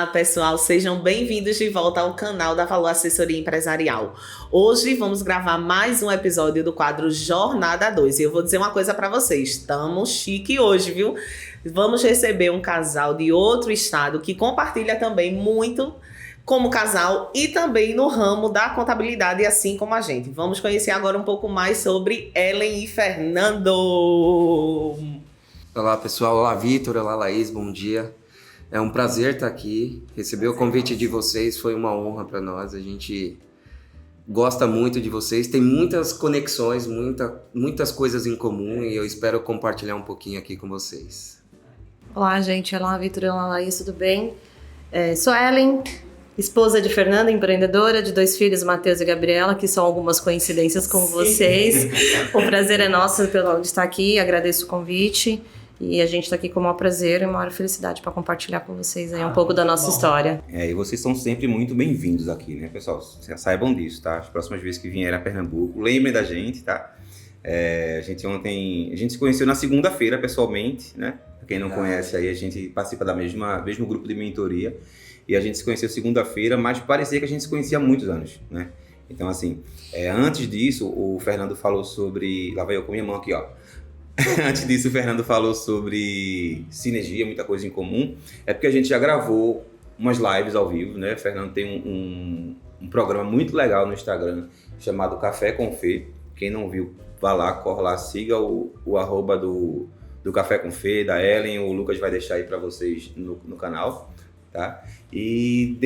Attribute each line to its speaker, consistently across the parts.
Speaker 1: Olá, pessoal, sejam bem-vindos de volta ao canal da Valor Assessoria Empresarial. Hoje vamos gravar mais um episódio do quadro Jornada 2 e eu vou dizer uma coisa para vocês, estamos chique hoje, viu? Vamos receber um casal de outro estado que compartilha também muito como casal e também no ramo da contabilidade, assim como a gente. Vamos conhecer agora um pouco mais sobre Ellen e Fernando.
Speaker 2: Olá, pessoal. Olá, Vitor. Olá, Laís. Bom dia. É um prazer estar aqui. Receber o convite de vocês foi uma honra para nós. A gente gosta muito de vocês. Tem muitas conexões, muitas coisas em comum e eu espero compartilhar um pouquinho aqui com vocês.
Speaker 3: Olá, gente. Olá, Vitor. Olá, Laís. Tudo bem? Sou Ellen, esposa de Fernanda, empreendedora de 2 filhos, Matheus e Gabriela, que são algumas coincidências com vocês. O prazer é nosso de estar aqui, agradeço o convite e a gente está aqui com o maior prazer e maior felicidade para compartilhar com vocês aí um pouco da nossa história.
Speaker 4: E vocês são sempre muito bem-vindos aqui, né, pessoal? Saibam disso, tá? As próximas vezes que vierem a Pernambuco, lembrem da gente, tá? A gente se conheceu na segunda-feira, pessoalmente, né? Pra quem não conhece aí, a gente participa da mesmo grupo de mentoria. E a gente se conheceu segunda-feira, mas parecia que a gente se conhecia há muitos anos, né? Então, assim, antes disso, o Fernando falou sobre... Lá vai eu com minha mão aqui, ó. Antes disso, o Fernando falou sobre sinergia, muita coisa em comum. É porque a gente já gravou umas lives ao vivo, né? O Fernando tem um programa muito legal no Instagram chamado Café com Fê. Quem não viu, vá lá, corre lá, siga o arroba do Café com Fê, da Ellen. O Lucas vai deixar aí para vocês no canal. Tá? E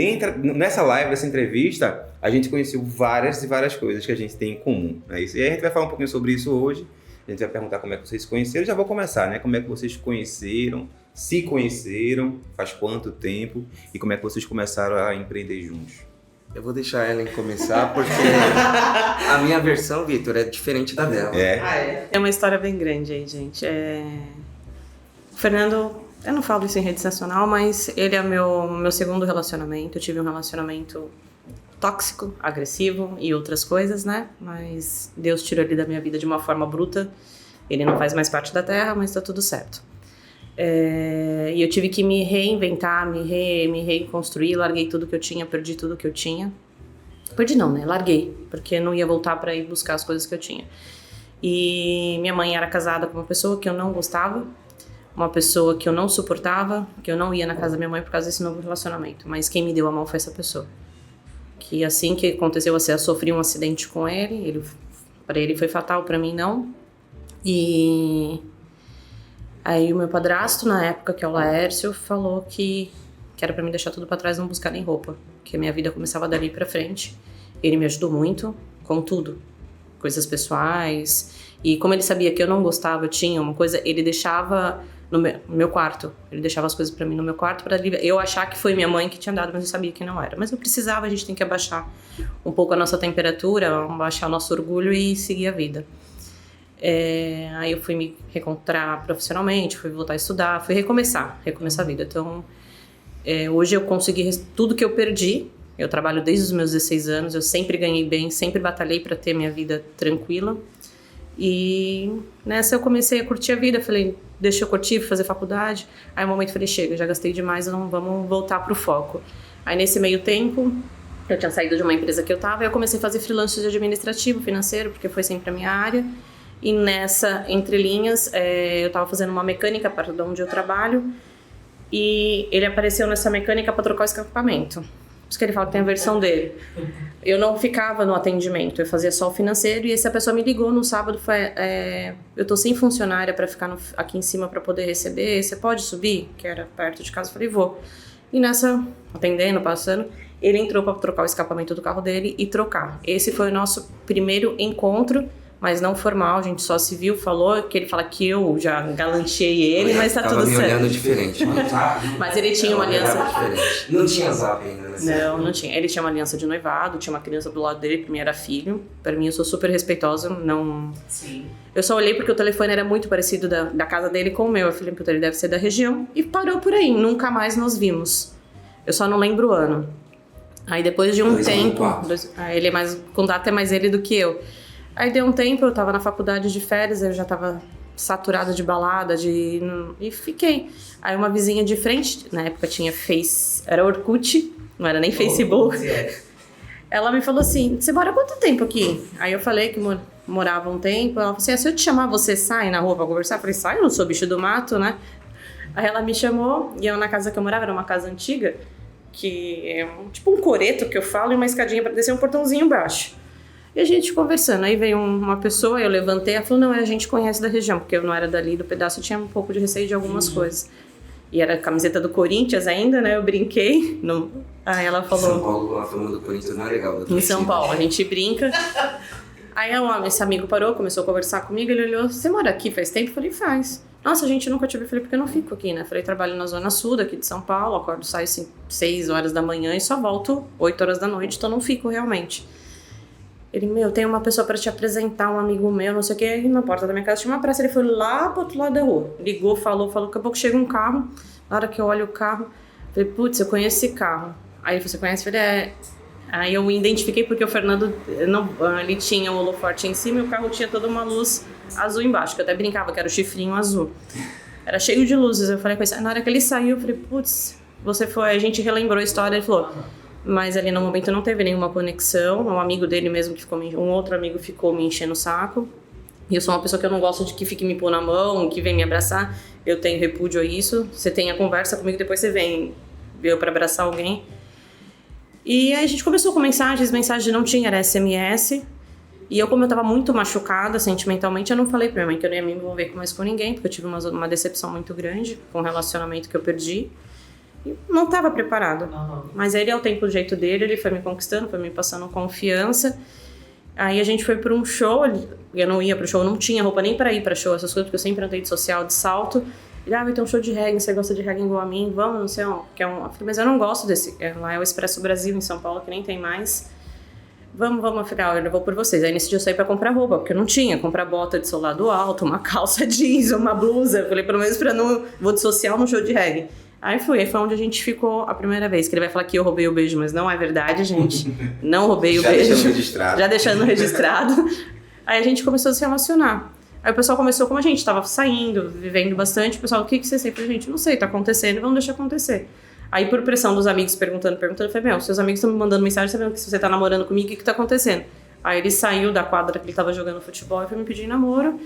Speaker 4: nessa live, nessa entrevista, a gente conheceu várias e várias coisas que a gente tem em comum, né? E a gente vai falar um pouquinho sobre isso hoje. A gente vai perguntar como é que vocês se conheceram. Já vou começar, né? Como é que vocês se conheceram, faz quanto tempo e como é que vocês começaram a empreender juntos?
Speaker 2: Eu vou deixar a Ellen começar porque a minha versão, Vitor, é diferente da dela.
Speaker 3: É uma história bem grande aí, gente. O Fernando... Eu não falo isso em rede nacional, mas ele é meu segundo relacionamento. Eu tive um relacionamento tóxico, agressivo e outras coisas, né? Mas Deus tirou ele da minha vida de uma forma bruta. Ele não faz mais parte da Terra, mas tá tudo certo. E eu tive que me reinventar, me reconstruir. Larguei tudo que eu tinha, perdi tudo que eu tinha. Perdi não, né? Larguei, porque não ia voltar para ir buscar as coisas que eu tinha. E minha mãe era casada com uma pessoa que eu não gostava. Uma pessoa que eu não suportava, que eu não ia na casa da minha mãe por causa desse novo relacionamento. Mas quem me deu a mão foi essa pessoa. Que assim que aconteceu, eu sofri um acidente com ele. Para ele foi fatal, para mim não. E aí o meu padrasto, na época, que é o Laércio, falou que era para mim deixar tudo para trás e não buscar nem roupa. Que a minha vida começava dali para frente. Ele me ajudou muito com tudo. Coisas pessoais. E como ele sabia que eu não gostava, eu tinha uma coisa, ele deixava... no meu quarto, ele deixava as coisas pra mim no meu quarto para eu achar que foi minha mãe que tinha dado, mas eu sabia que não era. Mas eu precisava, a gente tem que abaixar um pouco a nossa temperatura, abaixar o nosso orgulho e seguir a vida. Aí eu fui me reencontrar profissionalmente, fui voltar a estudar, fui recomeçar a vida. Então, hoje eu consegui tudo que eu perdi. Eu trabalho desde os meus 16 anos, eu sempre ganhei bem, sempre batalhei para ter minha vida tranquila. E nessa eu comecei a curtir a vida, falei, deixa eu curtir, fazer faculdade. Aí no momento eu falei, chega, já gastei demais, vamos voltar pro foco. Aí nesse meio tempo, eu tinha saído de uma empresa que eu tava, e eu comecei a fazer freelance de administrativo, financeiro, porque foi sempre a minha área. E nessa, entre linhas, eu tava fazendo uma mecânica para onde eu trabalho, e ele apareceu nessa mecânica para trocar o escapamento. Por isso que ele fala que tem a versão dele. Eu não ficava no atendimento, eu fazia só o financeiro. E essa pessoa me ligou no sábado, eu tô sem funcionária para ficar aqui em cima para poder receber, você pode subir? Que era perto de casa, eu falei, vou. E nessa, atendendo, passando, ele entrou para trocar o escapamento do carro dele e trocar. Esse foi o nosso primeiro encontro, mas não formal, a gente só se viu, falou, que ele fala que eu já galanteei ele, mas tá tudo certo.
Speaker 2: Tava me olhando diferente.
Speaker 3: Mas ele tinha uma aliança...
Speaker 2: diferente. Não tinha zap ainda, né?
Speaker 3: Não tinha. Ele tinha uma aliança de noivado, tinha uma criança do lado dele, pra mim era filho. Pra mim eu sou super respeitosa, não...
Speaker 1: Sim.
Speaker 3: Eu só olhei porque o telefone era muito parecido da casa dele com o meu. Eu falei, puta, ele deve ser da região. E parou por aí, nunca mais nos vimos. Eu só não lembro o ano. Aí depois de um tempo... ele é mais... Com data é mais ele do que eu. Aí deu um tempo, eu tava na faculdade de férias, eu já tava saturada de balada, e fiquei. Aí uma vizinha de frente, na época tinha era Orkut, não era nem Facebook. Ela me falou assim, você mora há quanto tempo aqui? Aí eu falei que morava um tempo. Ela falou assim, se eu te chamar, você sai na rua pra conversar? Eu falei, sai, eu não sou bicho do mato, né? Aí ela me chamou, e eu na casa que eu morava, era uma casa antiga, que é tipo um coreto que eu falo, e uma escadinha pra descer, um portãozinho baixo. E a gente conversando, aí veio uma pessoa, eu levantei, ela falou, não, a gente conhece da região, porque eu não era dali do pedaço, eu tinha um pouco de receio de algumas coisas. E era a camiseta do Corinthians ainda, né, eu brinquei. Aí ela falou...
Speaker 2: São Paulo, a turma do Corinthians não é legal.
Speaker 3: Em São Paulo, a gente brinca. Aí esse amigo parou, começou a conversar comigo, ele olhou, você mora aqui faz tempo? Eu falei, faz. Nossa, a gente nunca te viu. Eu falei, porque eu não fico aqui, né? Eu falei, trabalho na Zona Sul daqui de São Paulo, acordo, saio 6 horas da manhã e só volto 8 horas da noite, então não fico realmente. Ele, tem uma pessoa pra te apresentar, um amigo meu, não sei o que, e na porta da minha casa tinha uma praça, ele foi lá pro outro lado da rua, ligou, falou, daqui a pouco chega um carro, na hora que eu olho o carro, eu falei, putz, eu conheço esse carro. Aí ele falou, você conhece? Eu falei, Aí eu identifiquei porque o Fernando, ele tinha o holoforte em cima e o carro tinha toda uma luz azul embaixo, que eu até brincava que era o chifrinho azul. Era cheio de luzes, eu falei com ele, na hora que ele saiu, eu falei, putz, você foi, a gente relembrou a história, ele falou... Mas ali no momento não teve nenhuma conexão. Um amigo dele mesmo que um outro amigo ficou me enchendo o saco. E eu sou uma pessoa que eu não gosto de que fique me pôr na mão, que vem me abraçar. Eu tenho repúdio a isso. Você tem a conversa comigo, depois você vem eu pra abraçar alguém. E aí a gente começou com mensagens não tinha, era SMS. E eu, como eu tava muito machucada sentimentalmente, eu não falei pra minha mãe que eu não ia me envolver mais com ninguém, porque eu tive uma decepção muito grande com o relacionamento que eu perdi. Não estava preparado, mas ele, ao tempo do jeito dele, ele foi me conquistando, foi me passando confiança. Aí a gente foi para um show, eu não ia pro show, não tinha roupa nem para ir para show, essas coisas, porque eu sempre andei de social, de salto. Ele, vai ter um show de reggae, você gosta de reggae igual a mim, vamos, não sei onde. Eu falei, mas eu não gosto desse, lá é o Expresso Brasil, em São Paulo, que nem tem mais. Vamos, eu falei, eu vou por vocês. Aí nesse dia eu saí pra comprar roupa, porque eu não tinha. Comprar bota de solado alto, uma calça jeans, uma blusa. Eu falei, pelo menos vou de social no show de reggae. Aí foi onde a gente ficou a primeira vez. Que ele vai falar que eu roubei o beijo, mas não é verdade, gente. Não roubei o beijo. Já deixando registrado. Aí a gente começou a se relacionar. Aí o pessoal começou, como a gente tava saindo, vivendo bastante, o pessoal, o que você sempre? Eu falei, gente, não sei, tá acontecendo, vamos deixar acontecer. Aí por pressão dos amigos perguntando, eu falei, seus amigos estão me mandando mensagem sabendo que você tá namorando comigo, o que tá acontecendo? Aí ele saiu da quadra que ele tava jogando futebol e foi me pedir namoro,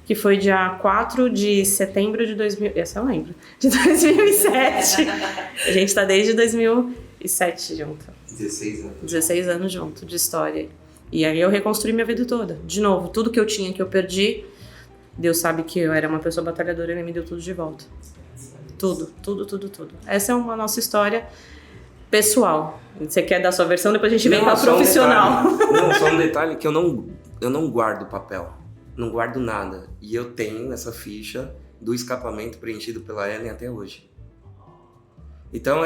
Speaker 3: que foi dia 4 de setembro de 2000, essa eu lembro, de 2007. A gente tá desde 2007 junto.
Speaker 2: 16 anos.
Speaker 3: 16 anos junto, de história. E aí eu reconstruí minha vida toda. De novo, tudo que eu tinha, que eu perdi, Deus sabe que eu era uma pessoa batalhadora e Ele me deu tudo de volta. Tudo. Essa é uma nossa história pessoal. Você quer dar a sua versão, depois a gente vem pra profissional.
Speaker 2: Só um detalhe que eu não guardo papel. Não guardo nada. E eu tenho essa ficha do escapamento preenchido pela Ellen até hoje. Então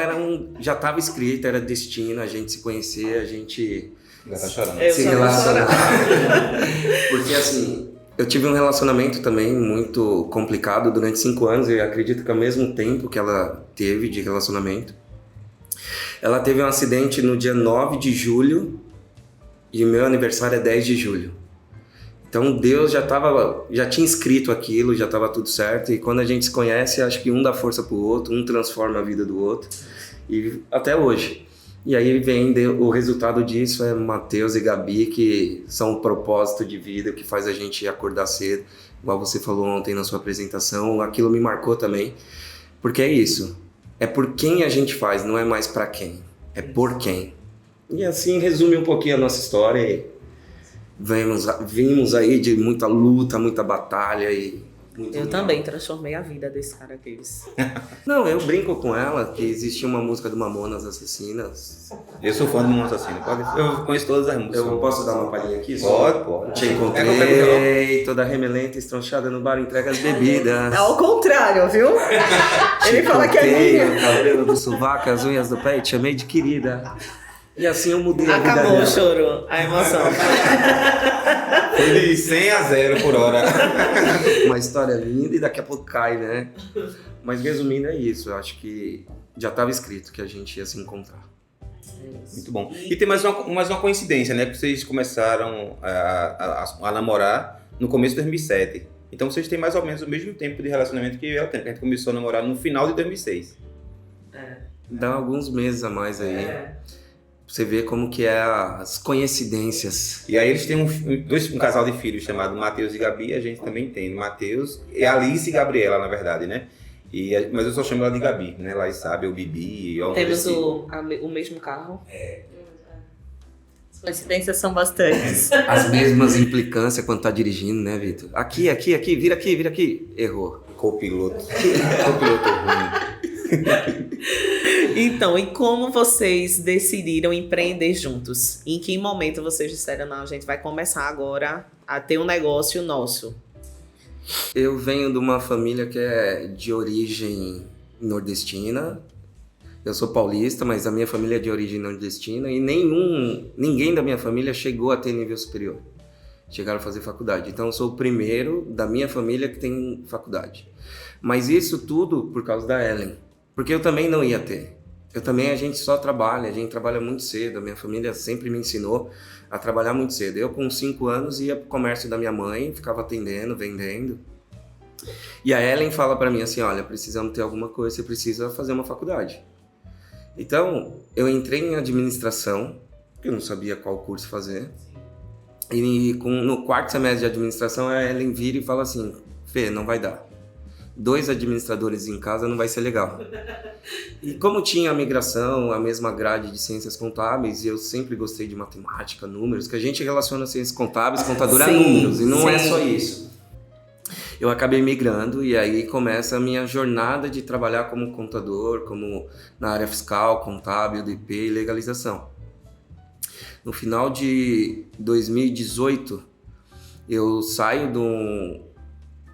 Speaker 2: já estava escrito, era destino, a gente se conhecer, a gente
Speaker 4: Já tá chorando.
Speaker 2: se relacionar. Porque assim, eu tive um relacionamento também muito complicado durante 5 anos, e acredito que ao mesmo tempo que ela teve de relacionamento, ela teve um acidente no dia 9 de julho e o meu aniversário é 10 de julho. Então Deus já tinha escrito aquilo, já estava tudo certo, e quando a gente se conhece, acho que um dá força pro outro, um transforma a vida do outro, e até hoje. E aí o resultado disso é Matheus e Gabi, que são o propósito de vida, que faz a gente acordar cedo, igual você falou ontem na sua apresentação, aquilo me marcou também, porque é isso, é por quem a gente faz, não é mais para quem, é por quem. E assim resume um pouquinho a nossa história, e vimos aí de muita luta, muita batalha e...
Speaker 1: Eu também transformei a vida desse cara aqui.
Speaker 2: Não, eu brinco com ela que existia uma música do Mamonas Assassinas.
Speaker 4: Eu sou fã do Mamonas Assassinas. Eu conheço todas as músicas.
Speaker 2: Eu posso dar uma palhinha aqui?
Speaker 4: Pode.
Speaker 2: Te encontrei, toda remelenta, estronchada no bar, entrega as bebidas.
Speaker 1: É ao contrário, viu? Ele fala que é minha.
Speaker 2: O cabelo do sovaco, as unhas do pé, e te chamei de querida. E assim eu mudei a vida
Speaker 1: Acabou
Speaker 2: dela.
Speaker 1: o choro, a emoção.
Speaker 4: Foi de 100 a 0 por hora.
Speaker 2: Uma história linda e daqui a pouco cai, né? Mas resumindo é isso, eu acho que já estava escrito que a gente ia se encontrar.
Speaker 4: Muito bom. E tem mais uma coincidência, né? Que vocês começaram a namorar no começo de 2007. Então vocês têm mais ou menos o mesmo tempo de relacionamento que ela tem. A gente começou a namorar no final de 2006.
Speaker 2: Dá alguns meses a mais aí. Você vê como que é as coincidências.
Speaker 4: E aí eles têm um casal de filhos chamado Matheus e Gabi, a gente também tem Matheus, e Alice e Gabriela, na verdade, né? Mas eu só chamo ela de Gabi, né? Laís sabe, o Bibi...
Speaker 1: Temos o mesmo carro.
Speaker 3: As coincidências são bastantes.
Speaker 2: As mesmas implicâncias quando tá dirigindo, né, Vitor? Aqui, vira aqui. Errou.
Speaker 4: Copiloto ruim.
Speaker 1: Então, e como vocês decidiram empreender juntos? Em que momento vocês disseram, não, a gente vai começar agora a ter um negócio nosso?
Speaker 2: Eu venho de uma família que é de origem nordestina. Eu sou paulista, mas a minha família é de origem nordestina e ninguém da minha família chegou a ter nível superior. Chegaram a fazer faculdade. Então eu sou o primeiro da minha família que tem faculdade. Mas isso tudo por causa da Ellen. Porque eu também não ia ter. A gente só trabalha, a gente trabalha muito cedo. A minha família sempre me ensinou a trabalhar muito cedo. Eu com 5 anos ia pro comércio da minha mãe, ficava atendendo, vendendo. E a Ellen fala para mim assim, olha, precisamos ter alguma coisa, você precisa fazer uma faculdade. Então, eu entrei em administração, eu não sabia qual curso fazer. E no 4º semestre de administração, a Ellen vira e fala assim, Fê, não vai dar. 2 administradores em casa não vai ser legal. E como tinha a migração, a mesma grade de ciências contábeis, e eu sempre gostei de matemática, números, que a gente relaciona ciências contábeis, contador a números, e não é só isso. Eu acabei migrando e aí começa a minha jornada de trabalhar como contador, como na área fiscal, contábil, DP e legalização. No final de 2018, eu saio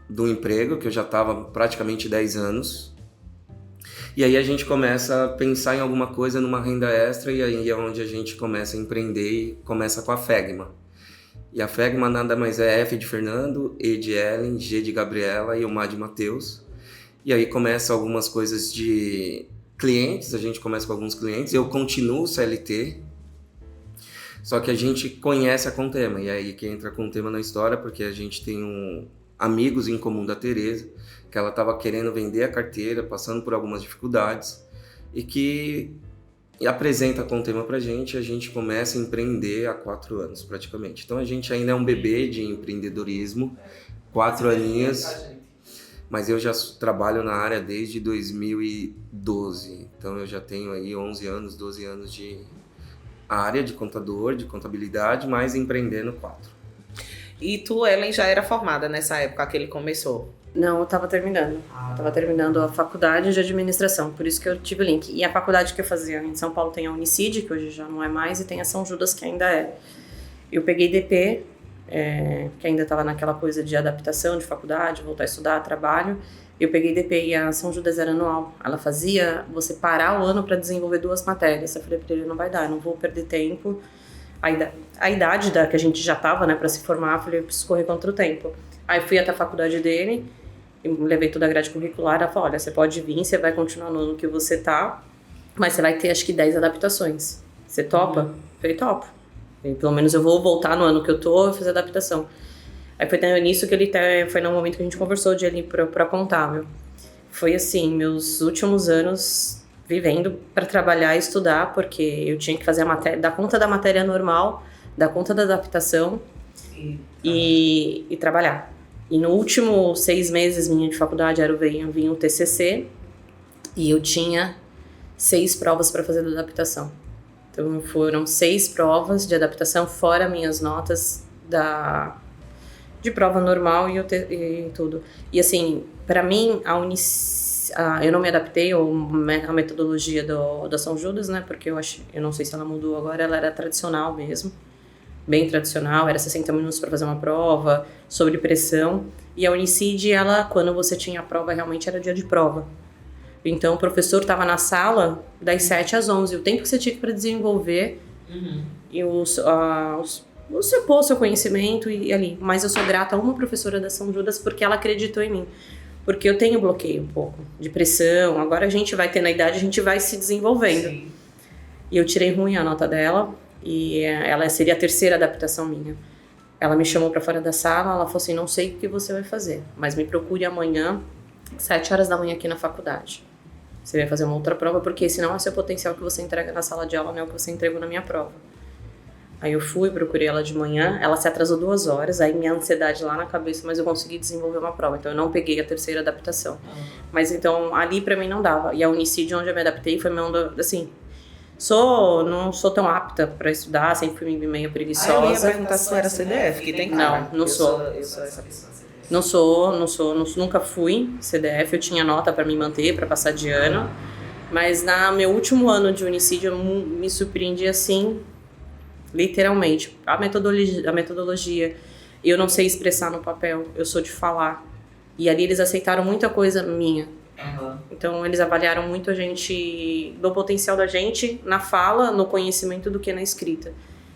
Speaker 2: do emprego, que eu já estava praticamente 10 anos, e aí a gente começa a pensar em alguma coisa numa renda extra, e aí é onde a gente começa a empreender e começa com a Fegma. E a Fegma nada mais é F de Fernando, E de Ellen, G de Gabriela e o M de Matheus. E aí começa algumas coisas de clientes, a gente começa com alguns clientes, eu continuo CLT, só que a gente conhece a Contema, e aí que entra a Contema na história, porque a gente tem amigos em comum da Tereza, que ela estava querendo vender a carteira, passando por algumas dificuldades, e apresenta a Contema pra gente, a gente começa a empreender há 4 anos praticamente. Então a gente ainda é um bebê de empreendedorismo, 4 aninhos, mas eu já trabalho na área desde 2012, então eu já tenho aí 11 anos, 12 anos de área de contador, de contabilidade, mas empreendendo 4.
Speaker 1: E tu, Ellen, já era formada nessa época que ele começou?
Speaker 3: Não, eu estava terminando. Eu estava terminando a faculdade de administração, por isso que eu tive o link. E a faculdade que eu fazia em São Paulo tem a Unicid, que hoje já não é mais, e tem a São Judas, que ainda é. Eu peguei DP, que ainda estava naquela coisa de adaptação de faculdade, voltar a estudar, trabalho. Eu peguei DP e a São Judas era anual. Ela fazia você parar o ano para desenvolver 2 matérias. Eu falei para ele, não vai dar, eu não vou perder tempo. A idade que a gente já estava, né, para se formar, eu falei, eu preciso correr contra o tempo. Aí fui até a faculdade dele, levei toda a grade curricular, ela falou, olha, você pode vir, você vai continuar no ano que você tá, mas você vai ter acho que 10 adaptações. Você topa? Eu falei, topo. E, pelo menos eu vou voltar no ano que eu tô e fazer adaptação. Aí foi nisso que foi no momento que a gente conversou de ir pra contábil. Foi assim, meus últimos anos vivendo para trabalhar e estudar, porque eu tinha que fazer a matéria, dar conta da matéria normal, dar conta da adaptação e trabalhar. E no último 6 meses minha de faculdade vinha o TCC e eu tinha 6 provas para fazer da adaptação. Então foram 6 provas de adaptação, fora minhas notas de prova normal e tudo. E assim, para mim, eu não me adaptei à metodologia da São Judas, né? Porque eu não sei se ela mudou agora, ela era tradicional mesmo. Bem tradicional, era 60 minutos para fazer uma prova, sobre pressão. E a Unicid, quando você tinha a prova, realmente era dia de prova. Então, o professor estava na sala das 7 às 11, o tempo que você tinha para desenvolver e você pôs seu conhecimento e ali. Mas eu sou grata a uma professora da São Judas porque ela acreditou em mim. Porque eu tenho bloqueio um pouco de pressão, agora a gente vai ter na idade, a gente vai se desenvolvendo. Sim. E eu tirei ruim a nota dela, e ela seria a 3ª adaptação minha. Ela me chamou pra fora da sala, ela falou assim, não sei o que você vai fazer, mas me procure amanhã, 7 horas da manhã aqui na faculdade. Você vai fazer uma outra prova, porque senão é seu potencial que você entrega na sala de aula, não é o que você entregou na minha prova. Aí eu fui, procurei ela de manhã, ela se atrasou 2 horas, aí minha ansiedade lá na cabeça, mas eu consegui desenvolver uma prova, então eu não peguei a terceira adaptação. Mas então, ali pra mim não dava. E a Unicídio, onde eu me adaptei, foi meu, assim, não sou tão apta pra estudar, sempre fui meio preguiçosa.
Speaker 1: Eu ia perguntar se tu era CDF, que tem cara.
Speaker 3: Não sou.
Speaker 1: Eu sou essa pessoa.
Speaker 3: Nunca fui CDF, eu tinha nota pra me manter, pra passar de ano. Mas no meu último ano de Unicídio, eu me surpreendi assim, literalmente. A metodologia, eu não sei expressar no papel, eu sou de falar. E ali eles aceitaram muita coisa minha. Então eles avaliaram muito a gente, do potencial da gente na fala, no conhecimento do que na escrita.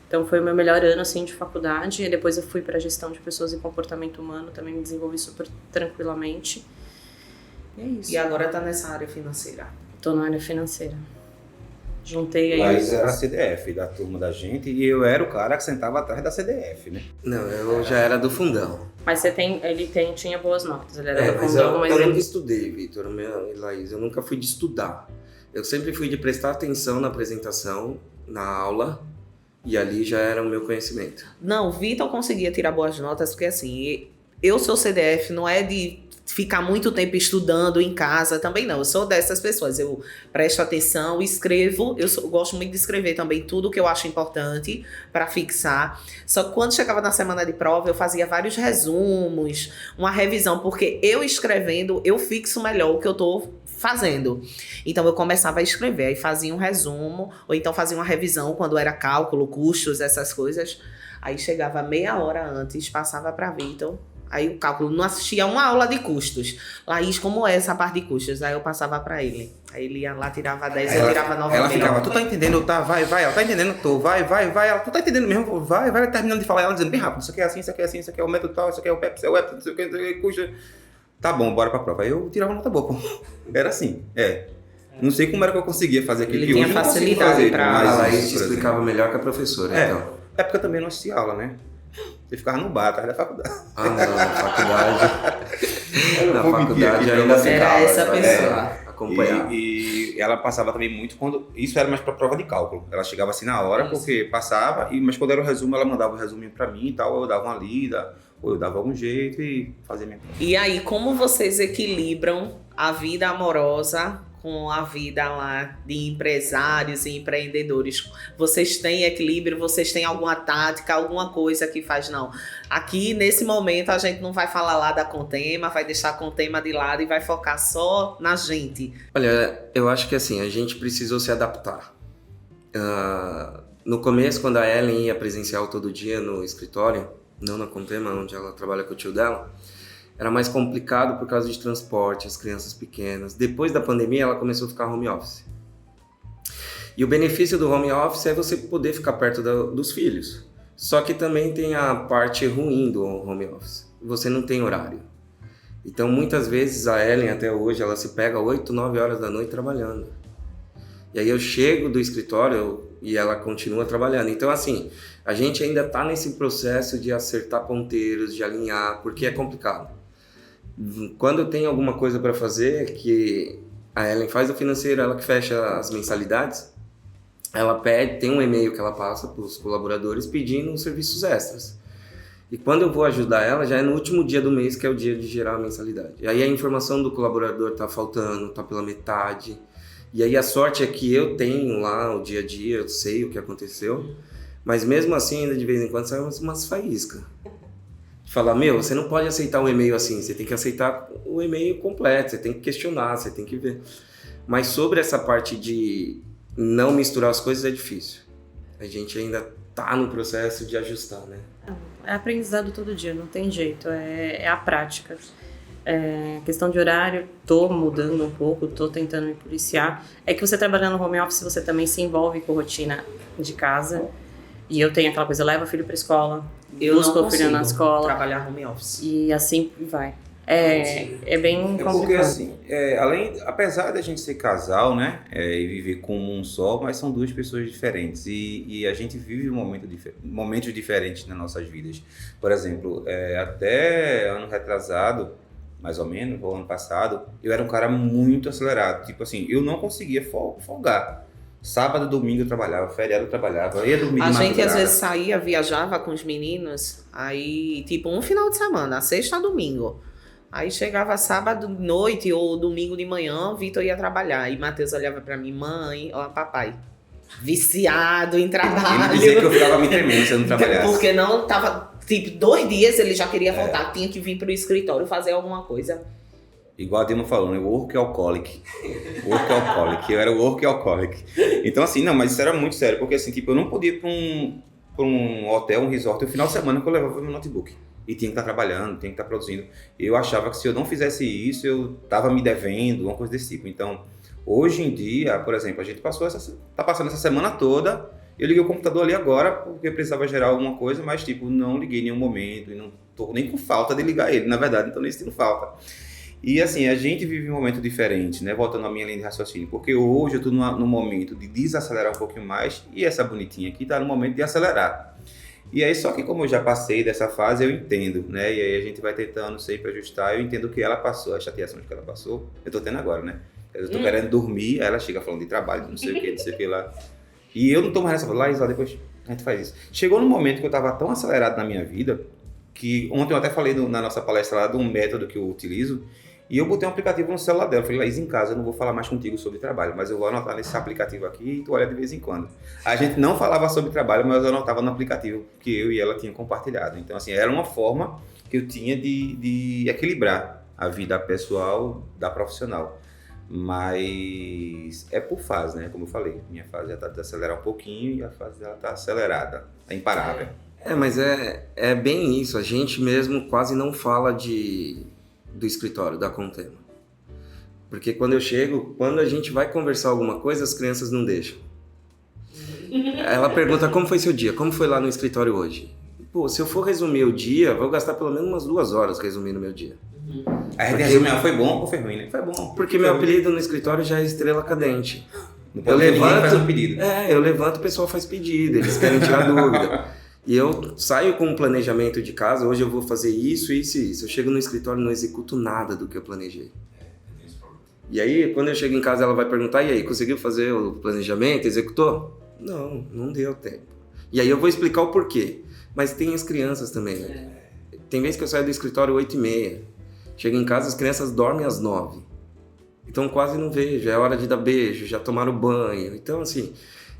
Speaker 3: Então foi o meu melhor ano assim de faculdade, e depois eu fui para gestão de pessoas e comportamento humano, também me desenvolvi super tranquilamente. E é isso.
Speaker 1: E agora tá nessa área financeira.
Speaker 3: Tô na área financeira. Juntei aí.
Speaker 4: Laís era a CDF da turma da gente e eu era o cara que sentava atrás da CDF, né?
Speaker 2: Não, eu já era do fundão.
Speaker 3: Mas tinha boas notas, ele era do
Speaker 2: Mas
Speaker 3: fundão, mas
Speaker 2: eu
Speaker 3: ele...
Speaker 2: nunca estudei, Vitor e Laís. Eu nunca fui de estudar. Eu sempre fui de prestar atenção na apresentação, na aula, e ali já era o meu conhecimento.
Speaker 1: Não, Vitor conseguia tirar boas notas, porque assim, eu sou CDF, não é de ficar muito tempo estudando em casa, também não. Eu sou dessas pessoas, eu presto atenção, escrevo, eu gosto muito de escrever também tudo que eu acho importante para fixar. Só que quando chegava na semana de prova, eu fazia vários resumos, uma revisão, porque eu escrevendo, eu fixo melhor o que eu tô fazendo. Então eu começava a escrever, aí fazia um resumo, ou então fazia uma revisão quando era cálculo, custos, essas coisas. Aí chegava meia hora antes, passava para Vitor. Aí o cálculo, não assistia uma aula de custos. Laís, como é essa parte de custos? Aí eu passava pra ele. Aí ele ia lá, tirava 10, eu tirava 9.
Speaker 4: Ela ficava, tu tá entendendo? Tá, vai, ela tá entendendo? Tô, vai. Ela, tu tá entendendo mesmo? Vai, terminando de falar, ela dizendo bem rápido. Isso aqui é assim, isso aqui é assim, isso aqui é o método tal, isso aqui é o PEP, isso é o EP, isso aqui é custa. Tá bom, bora pra prova. Aí eu tirava nota boa, pô. Era assim, Não sei como era que eu conseguia fazer aquilo.
Speaker 1: Ele tinha facilidade
Speaker 2: A Laís te explicava melhor que a professora, então.
Speaker 4: É porque eu também não assistia aula, né? Você ficava no bar atrás da faculdade.
Speaker 2: Ah, não, na faculdade. Na faculdade ainda ficava.
Speaker 1: Era essa pessoa.
Speaker 2: Acompanhar.
Speaker 4: E ela passava também muito quando... Isso era mais pra prova de cálculo. Ela chegava assim na hora, porque passava, mas quando era o resumo, ela mandava o resuminho pra mim e tal, eu dava uma lida, ou eu dava algum jeito e fazia minha prova.
Speaker 1: E aí, como vocês equilibram a vida amorosa com a vida lá de empresários e empreendedores? Vocês têm equilíbrio? Vocês têm alguma tática, alguma coisa que faz? Não. Aqui, nesse momento, a gente não vai falar lá da Contema, vai deixar a Contema de lado e vai focar só na gente.
Speaker 2: Olha, eu acho que assim, a gente precisou se adaptar. No começo, quando a Ellen ia presencial todo dia no escritório, não na Contema, onde ela trabalha com o tio dela, era mais complicado por causa de transporte, as crianças pequenas. Depois da pandemia, ela começou a ficar home office. E o benefício do home office é você poder ficar perto dos filhos. Só que também tem a parte ruim do home office. Você não tem horário. Então, muitas vezes, a Ellen, até hoje, ela se pega 8, 9 horas da noite trabalhando. E aí eu chego do escritório e ela continua trabalhando. Então, assim, a gente ainda está nesse processo de acertar ponteiros, de alinhar, porque é complicado. Quando tem alguma coisa para fazer, que a Ellen faz o financeiro, ela que fecha as mensalidades, ela pede, tem um e-mail que ela passa para os colaboradores pedindo serviços extras. E quando eu vou ajudar ela, já é no último dia do mês, que é o dia de gerar a mensalidade. E aí a informação do colaborador está faltando, está pela metade. E aí a sorte é que eu tenho lá o dia a dia, eu sei o que aconteceu, mas mesmo assim, ainda de vez em quando, sai umas faíscas. Falar, você não pode aceitar um e-mail assim, você tem que aceitar o e-mail completo, você tem que questionar, você tem que ver. Mas sobre essa parte de não misturar as coisas é difícil. A gente ainda tá no processo de ajustar, né?
Speaker 3: É aprendizado todo dia, não tem jeito, é a prática. Questão de horário, tô mudando um pouco, tô tentando me policiar. É que você trabalhando no home office, você também se envolve com a rotina de casa. E eu tenho aquela coisa, eu levo o filho pra escola,
Speaker 1: Eu
Speaker 3: busco
Speaker 1: não
Speaker 3: o filho na
Speaker 1: consigo
Speaker 3: escola.
Speaker 1: trabalhar home office.
Speaker 3: E assim vai. É bem
Speaker 4: Porque
Speaker 3: complicado.
Speaker 4: assim, apesar da gente ser casal, né, e viver como um só, mas são duas pessoas diferentes e a gente vive momentos diferentes nas nossas vidas. Por exemplo, até ano retrasado, mais ou menos, ou ano passado, eu era um cara muito acelerado. Tipo assim, eu não conseguia folgar. Sábado, domingo eu trabalhava, feriado eu trabalhava, eu ia dormir de
Speaker 1: A gente
Speaker 4: madrugada.
Speaker 1: às vezes saía, viajava com os meninos, aí tipo um final de semana, sexta a domingo. Aí chegava sábado noite ou domingo de manhã, Vitor ia trabalhar. E Matheus olhava pra mim, mãe, ó, papai, viciado em trabalho.
Speaker 4: Ele dizia que eu ficava me tremendo se eu não trabalhasse.
Speaker 1: Porque não tava, tipo, 2 dias ele já queria voltar, tinha que vir pro escritório fazer alguma coisa.
Speaker 4: Igual a Dilma falou, né? Workaholic. Workaholic. Eu era workaholic. Então, assim, não, mas isso era muito sério. Porque, assim, tipo, eu não podia ir pra um hotel, um resort, no final de semana que eu levava meu notebook. E tinha que estar trabalhando, tinha que estar produzindo. Eu achava que se eu não fizesse isso, eu tava me devendo, uma coisa desse tipo. Então, hoje em dia, por exemplo, a gente tá passando essa semana toda. Eu liguei o computador ali agora porque eu precisava gerar alguma coisa, mas, tipo, não liguei em nenhum momento. E não tô nem com falta de ligar ele. Na verdade, não tô nem sentindo falta. E assim, a gente vive um momento diferente, né? Voltando à minha linha de raciocínio, porque hoje eu estou no momento de desacelerar um pouquinho mais e essa bonitinha aqui está no momento de acelerar. E aí, só que como eu já passei dessa fase, eu entendo, né? E aí a gente vai tentando sempre ajustar, eu entendo que ela passou, as chateações que ela passou, eu tô tendo agora, né? Eu tô querendo dormir, aí ela chega falando de trabalho, não sei o que, não sei o que lá. E eu não tô mais nessa, Laís, ó, depois a gente faz isso. Chegou num momento que eu tava tão acelerado na minha vida, que ontem eu até falei na nossa palestra lá de um método que eu utilizo, e eu botei um aplicativo no celular dela. Eu falei, Laís, em casa eu não vou falar mais contigo sobre trabalho, mas eu vou anotar nesse aplicativo aqui e tu olha de vez em quando. A gente não falava sobre trabalho, mas eu anotava no aplicativo que eu e ela tinham compartilhado. Então, assim, era uma forma que eu tinha de equilibrar a vida pessoal da profissional. Mas é por fase, né? Como eu falei, minha fase já está de acelerar um pouquinho e a fase dela está acelerada, está imparável.
Speaker 2: Mas é bem isso. A gente mesmo quase não fala do escritório, da Contema. Porque quando eu chego, quando a gente vai conversar alguma coisa, as crianças não deixam. Ela pergunta, como foi seu dia? Como foi lá no escritório hoje? Pô, se eu for resumir o dia, vou gastar pelo menos umas 2 horas resumindo o meu dia.
Speaker 4: A gente resume, foi bom ou foi ruim, né? Foi bom.
Speaker 2: Porque meu apelido no escritório já é Estrela Cadente.
Speaker 4: Eu levanto um pedido.
Speaker 2: Eu levanto, o pessoal faz pedido, eles querem tirar dúvida. E eu saio com um planejamento de casa, hoje eu vou fazer isso, isso e isso. Eu chego no escritório e não executo nada do que eu planejei. E aí, quando eu chego em casa, ela vai perguntar, e aí, conseguiu fazer o planejamento, executou? Não, não deu tempo. E aí eu vou explicar o porquê. Mas tem as crianças também, né? Tem vezes que eu saio do escritório 8h30. Chego em casa, as crianças dormem às 9h. Então quase não vejo, é hora de dar beijo, já tomaram banho. Então, assim...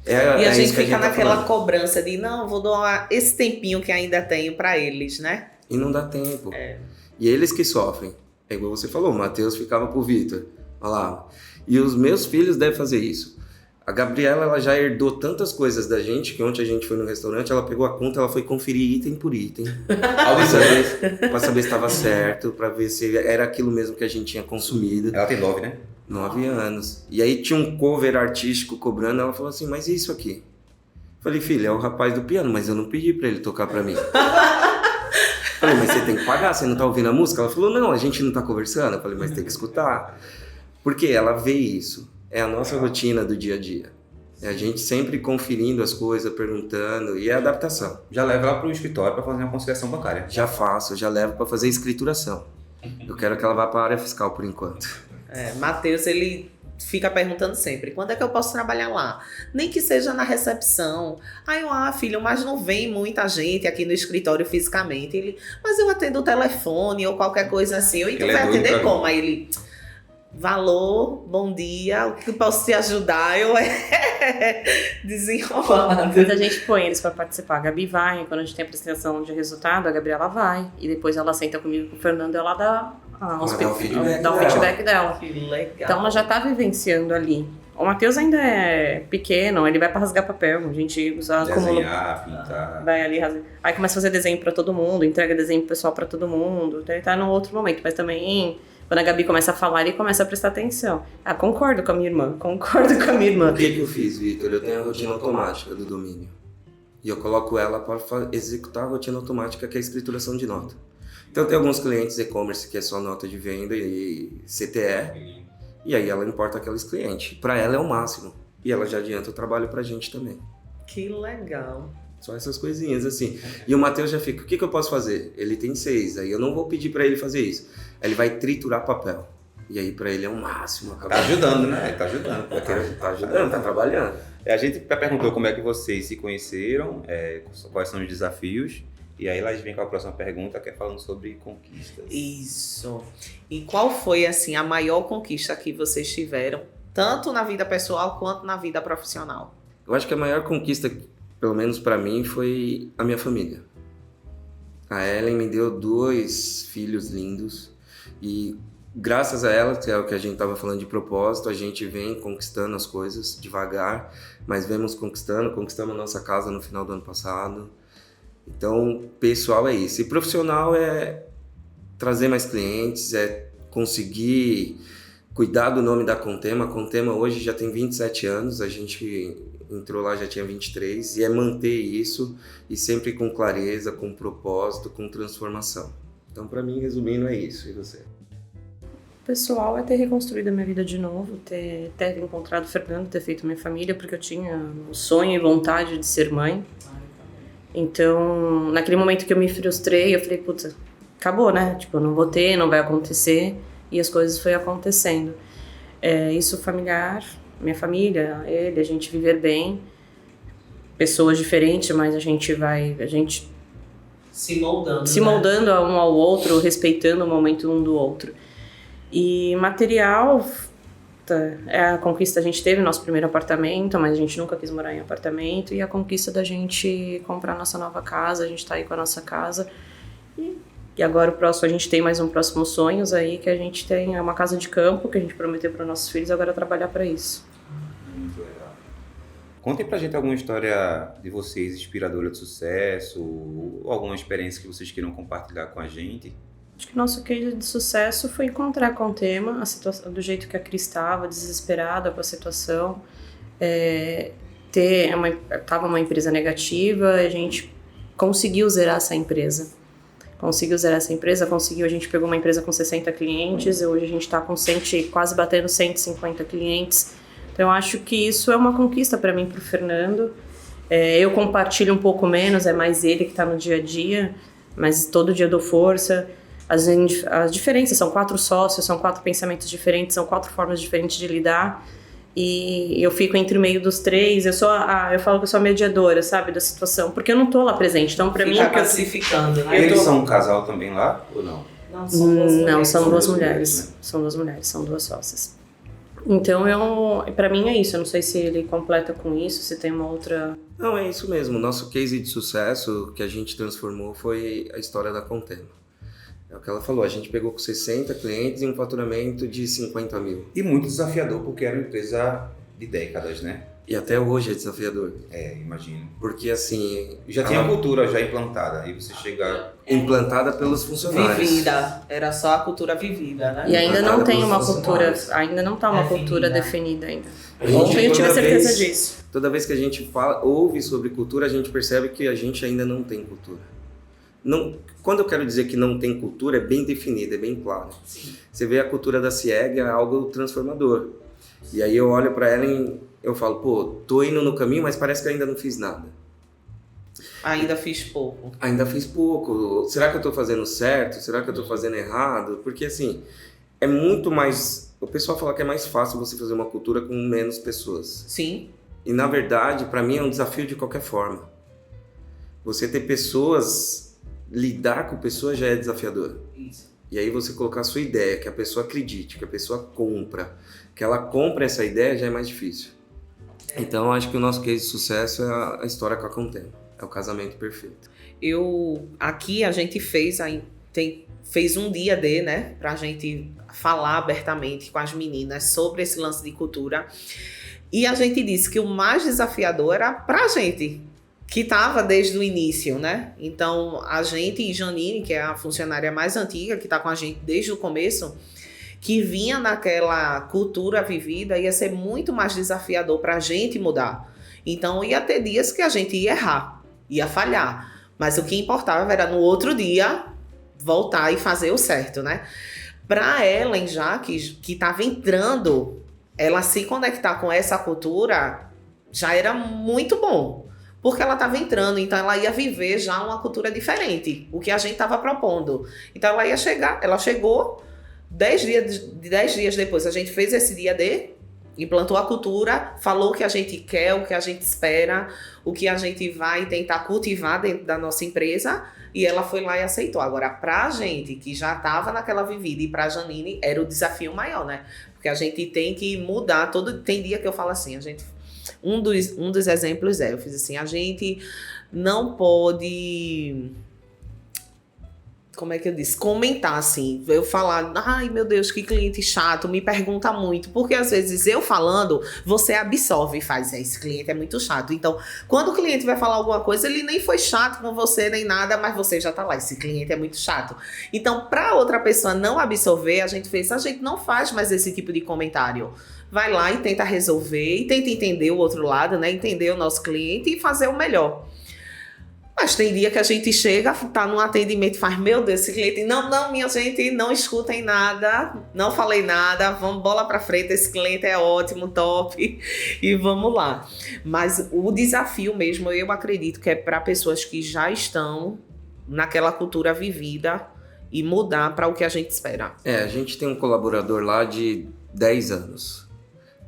Speaker 1: E a gente fica
Speaker 2: tá
Speaker 1: naquela
Speaker 2: falando.
Speaker 1: cobrança de, não, vou doar esse tempinho que ainda tenho pra eles, né?
Speaker 2: E não dá tempo. E eles que sofrem. É igual você falou, o Matheus ficava pro Vitor. Olha lá. E os meus filhos devem fazer isso. A Gabriela, ela já herdou tantas coisas da gente, que ontem a gente foi no restaurante, ela pegou a conta, ela foi conferir item por item. Pra saber se estava certo, pra ver se era aquilo mesmo que a gente tinha consumido.
Speaker 4: Ela tem 9, né?
Speaker 2: 9 anos. E aí tinha um cover artístico cobrando, ela falou assim, mas e isso aqui? Falei, filha, é o rapaz do piano, mas eu não pedi pra ele tocar pra mim. Falei, mas você tem que pagar, você não tá ouvindo a música? Ela falou, não, a gente não tá conversando. Eu falei, mas tem que escutar. Porque ela vê isso. É a nossa rotina do dia a dia. É a gente sempre conferindo as coisas, perguntando, e é adaptação.
Speaker 4: Já leva ela pro escritório pra fazer uma conciliação bancária.
Speaker 2: Já faço, já levo pra fazer escrituração. Eu quero que ela vá pra área fiscal por enquanto.
Speaker 1: Matheus, ele fica perguntando sempre, quando é que eu posso trabalhar lá? Nem que seja na recepção. Aí eu, filho, mas não vem muita gente aqui no escritório fisicamente. Ele, mas eu atendo o telefone ou qualquer coisa assim. Eu, então vai atender como? Aí ele, valor, bom dia, o que eu posso te ajudar? Eu desenrolado.
Speaker 3: Mas a gente põe eles pra participar. A Gabi vai, quando a gente tem a apresentação de resultado, a Gabriela vai. E depois ela senta comigo com o Fernando e ela dá o feedback dela.
Speaker 1: Que legal.
Speaker 3: Então ela já tá vivenciando ali. O Matheus ainda é pequeno, ele vai pra rasgar papel. A gente usa
Speaker 4: desenhar, pintar.
Speaker 3: Vai ali rasgar. Aí começa a fazer desenho pra todo mundo, entrega desenho pessoal pra todo mundo. Então ele tá num outro momento, mas também... Quando a Gabi começa a falar, ele começa a prestar atenção. Concordo com a minha irmã,
Speaker 2: O que eu fiz, Vitor? Eu tenho a rotina automática do domínio. E eu coloco ela para executar a rotina automática, que é a escrituração de nota. Então tem alguns clientes e-commerce que é só nota de venda e CTE, e aí ela importa aqueles clientes. Para ela é o máximo. E ela já adianta o trabalho pra gente também.
Speaker 1: Que legal.
Speaker 2: Só essas coisinhas assim. E o Matheus já fica, o que eu posso fazer? Ele tem 6, aí eu não vou pedir para ele fazer isso. Ele vai triturar papel. E aí para ele é o máximo.
Speaker 4: Tá ajudando, né? Tá ajudando.
Speaker 2: Tá ajudando, tá trabalhando.
Speaker 4: A gente perguntou como é que vocês se conheceram, quais são os desafios. E aí lá a gente vem com a próxima pergunta, que é falando sobre conquistas.
Speaker 1: Isso. E qual foi, assim, a maior conquista que vocês tiveram, tanto na vida pessoal quanto na vida profissional?
Speaker 2: Eu acho que a maior conquista, pelo menos para mim, foi a minha família. A Ellen me deu 2 filhos lindos e graças a ela, que é o que a gente estava falando de propósito, a gente vem conquistando as coisas devagar, mas vemos conquistamos a nossa casa no final do ano passado. Então, pessoal é isso. E profissional é trazer mais clientes, é conseguir cuidar do nome da Contema. A Contema hoje já tem 27 anos, a gente entrou lá já tinha 23, e é manter isso e sempre com clareza, com propósito, com transformação. Então, para mim, resumindo, é isso. E você?
Speaker 3: Pessoal, é ter reconstruído a minha vida de novo, ter encontrado o Fernando, ter feito minha família, porque eu tinha o sonho e vontade de ser mãe. Então, naquele momento que eu me frustrei, eu falei, puta, acabou, né? Tipo, eu não vou ter, não vai acontecer. E as coisas foram acontecendo. Isso familiar, minha família, ele, a gente viver bem. Pessoas diferentes, mas a gente
Speaker 1: Se moldando.
Speaker 3: se moldando um ao outro, respeitando o momento um do outro. E material, a conquista a gente teve nosso primeiro apartamento, mas a gente nunca quis morar em apartamento. E a conquista da gente comprar nossa nova casa, a gente tá aí com a nossa casa. E agora a gente tem mais um próximo sonhos aí, que a gente tem uma casa de campo, que a gente prometeu para nossos filhos, agora é trabalhar para isso.
Speaker 4: Muito legal. Contem pra gente alguma história de vocês inspiradora de sucesso, ou alguma experiência que vocês queiram compartilhar com a gente.
Speaker 3: Acho que o nosso case de sucesso foi encontrar com o tema, a situação, do jeito que a Cris estava, desesperada com a situação. Tava uma empresa negativa, a gente conseguiu zerar essa empresa. A gente pegou uma empresa com 60 clientes, hoje a gente está com quase batendo 150 clientes. Então eu acho que isso é uma conquista para mim e para o Fernando. Eu compartilho um pouco menos, é mais ele que está no dia a dia, mas todo dia dou força. As diferenças são 4 sócios, são 4 pensamentos diferentes, são 4 formas diferentes de lidar. E eu fico entre o meio dos 3, eu falo que eu sou a mediadora, sabe, da situação, porque eu não tô lá presente, então pra mim...
Speaker 1: Fica pacificando, né?
Speaker 4: Eles são um casal também lá, ou não?
Speaker 1: Não, são duas mulheres.
Speaker 3: Né? São 2 mulheres, são 2 sócias. Então, pra mim é isso, eu não sei se ele completa com isso, se tem uma outra...
Speaker 2: Não, é isso mesmo. O nosso case de sucesso que a gente transformou foi a história da Contema. É o que ela falou, a gente pegou com 60 clientes e um faturamento de 50 mil.
Speaker 4: E muito desafiador, porque era uma empresa de décadas, né?
Speaker 2: E até hoje é desafiador.
Speaker 4: Imagino.
Speaker 2: Porque assim...
Speaker 4: Já tinha a cultura já implantada, aí você chega...
Speaker 2: Implantada pelos funcionários.
Speaker 1: Vivida, era só a cultura vivida, né?
Speaker 3: E ainda não tem uma
Speaker 2: pelos
Speaker 3: cultura,
Speaker 2: funcionários.
Speaker 3: ainda não tá uma cultura definida ainda.
Speaker 2: gente,
Speaker 3: Ontem eu tive
Speaker 2: toda
Speaker 3: certeza
Speaker 2: vez-
Speaker 3: disso.
Speaker 2: Toda vez que a gente ouve sobre cultura, a gente percebe que a gente ainda não tem cultura. Não, quando eu quero dizer que não tem cultura, é bem definida, é bem claro.
Speaker 1: Sim.
Speaker 2: Você vê a cultura da CIEG, é algo transformador. E aí eu olho para ela e eu falo, pô, tô indo no caminho, mas parece que ainda não fiz nada.
Speaker 1: Ainda fiz pouco.
Speaker 2: Ainda fiz pouco. Será que eu tô fazendo certo? Será que eu tô fazendo errado? Porque assim, é muito mais... O pessoal fala que é mais fácil você fazer uma cultura com menos pessoas.
Speaker 1: Sim.
Speaker 2: E na verdade, para mim é um desafio de qualquer forma. Você ter pessoas... Lidar com pessoas já é desafiador.
Speaker 1: Isso.
Speaker 2: E aí você colocar a sua ideia, que a pessoa acredite, que a pessoa compra, que ela compra essa ideia já é mais difícil. Então eu acho que o nosso case de sucesso é a história com a Contema. É o casamento perfeito.
Speaker 1: Aqui a gente fez um dia D, né? Pra gente falar abertamente com as meninas sobre esse lance de cultura. E a gente disse que o mais desafiador era pra gente, que estava desde o início, né? Então, a gente e Janine, que é a funcionária mais antiga, que está com a gente desde o começo, que vinha naquela cultura vivida, ia ser muito mais desafiador para a gente mudar. Então, ia ter dias que a gente ia errar, ia falhar. Mas o que importava era no outro dia voltar e fazer o certo, né? Para Ellen, já que estava entrando, ela se conectar com essa cultura já era muito bom. Porque ela estava entrando, então ela ia viver já uma cultura diferente, o que a gente estava propondo. Então ela ia chegar, ela chegou 10 dias depois, a gente fez esse dia D, implantou a cultura, falou o que a gente quer, o que a gente espera, o que a gente vai tentar cultivar dentro da nossa empresa, e ela foi lá e aceitou. Agora, pra gente que já estava naquela vivida, e pra Janine era o desafio maior, né? Porque a gente tem que mudar tem dia que eu falo assim, um dos exemplos eu fiz assim, a gente não pode, como é que eu disse, comentar assim, eu falar, ai meu Deus, que cliente chato, me pergunta muito, porque às vezes eu falando, você absorve e faz, esse cliente é muito chato. Então, quando o cliente vai falar alguma coisa, ele nem foi chato com você, nem nada, mas você já tá lá, esse cliente é muito chato. Então, para outra pessoa não absorver, a gente não faz mais esse tipo de comentário. Vai lá e tenta resolver, e tenta entender o outro lado, né? Entender o nosso cliente e fazer o melhor. Mas tem dia que a gente chega, tá num atendimento e faz, meu Deus, esse cliente, não, minha gente, não escutem nada, não falei nada, vamos bola pra frente, esse cliente é ótimo, top, e vamos lá. Mas o desafio mesmo, eu acredito que é para pessoas que já estão naquela cultura vivida e mudar para o que a gente espera.
Speaker 2: A gente tem um colaborador lá de 10 anos.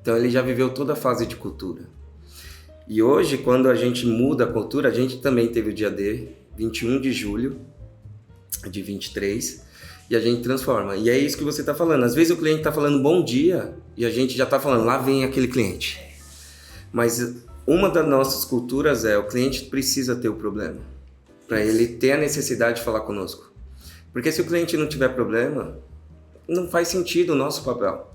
Speaker 2: Então ele já viveu toda a fase de cultura. E hoje, quando a gente muda a cultura, a gente também teve o dia D, 21 de julho de 23, e a gente transforma. E é isso que você está falando. Às vezes o cliente está falando bom dia e a gente já está falando, lá vem aquele cliente. Mas uma das nossas culturas o cliente precisa ter o problema, para ele ter a necessidade de falar conosco. Porque se o cliente não tiver problema, não faz sentido o nosso papel.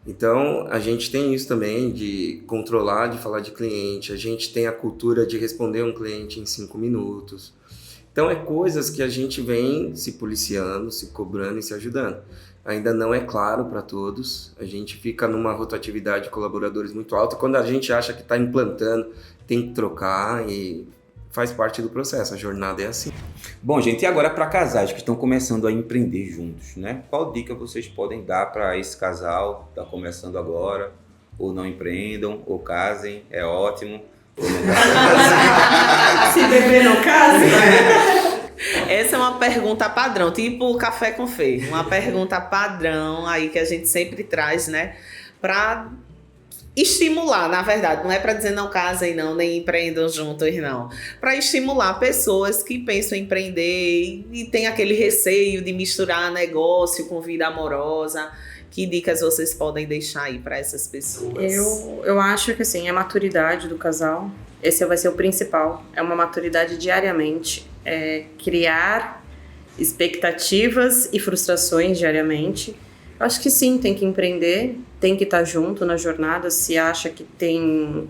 Speaker 2: Então, a gente tem isso também de controlar, de falar de cliente. A gente tem a cultura de responder um cliente em 5 minutos. Então, é coisas que a gente vem se policiando, se cobrando e se ajudando. Ainda não é claro para todos. A gente fica numa rotatividade de colaboradores muito alta. Quando a gente acha que está implantando, tem que trocar e faz parte do processo. A jornada é assim.
Speaker 4: Bom, gente, e agora para casais que estão começando a empreender juntos, né? Qual dica vocês podem dar para esse casal que está começando agora? Ou não empreendam, ou casem, é ótimo. Ou não casem.
Speaker 3: Se beber, não case.
Speaker 1: Essa é uma pergunta padrão, tipo café com Fê. Uma pergunta padrão aí que a gente sempre traz, né? Para estimular, na verdade, não é para dizer não casem não, nem empreendam juntos não, para estimular pessoas que pensam em empreender e tem aquele receio de misturar negócio com vida amorosa. Que dicas vocês podem deixar aí para essas pessoas?
Speaker 3: Eu acho que assim, a maturidade do casal, esse vai ser o principal, é uma maturidade diariamente, criar expectativas e frustrações diariamente. Eu acho que sim, tem que empreender, tem que estar junto na jornada. Se acha que tem,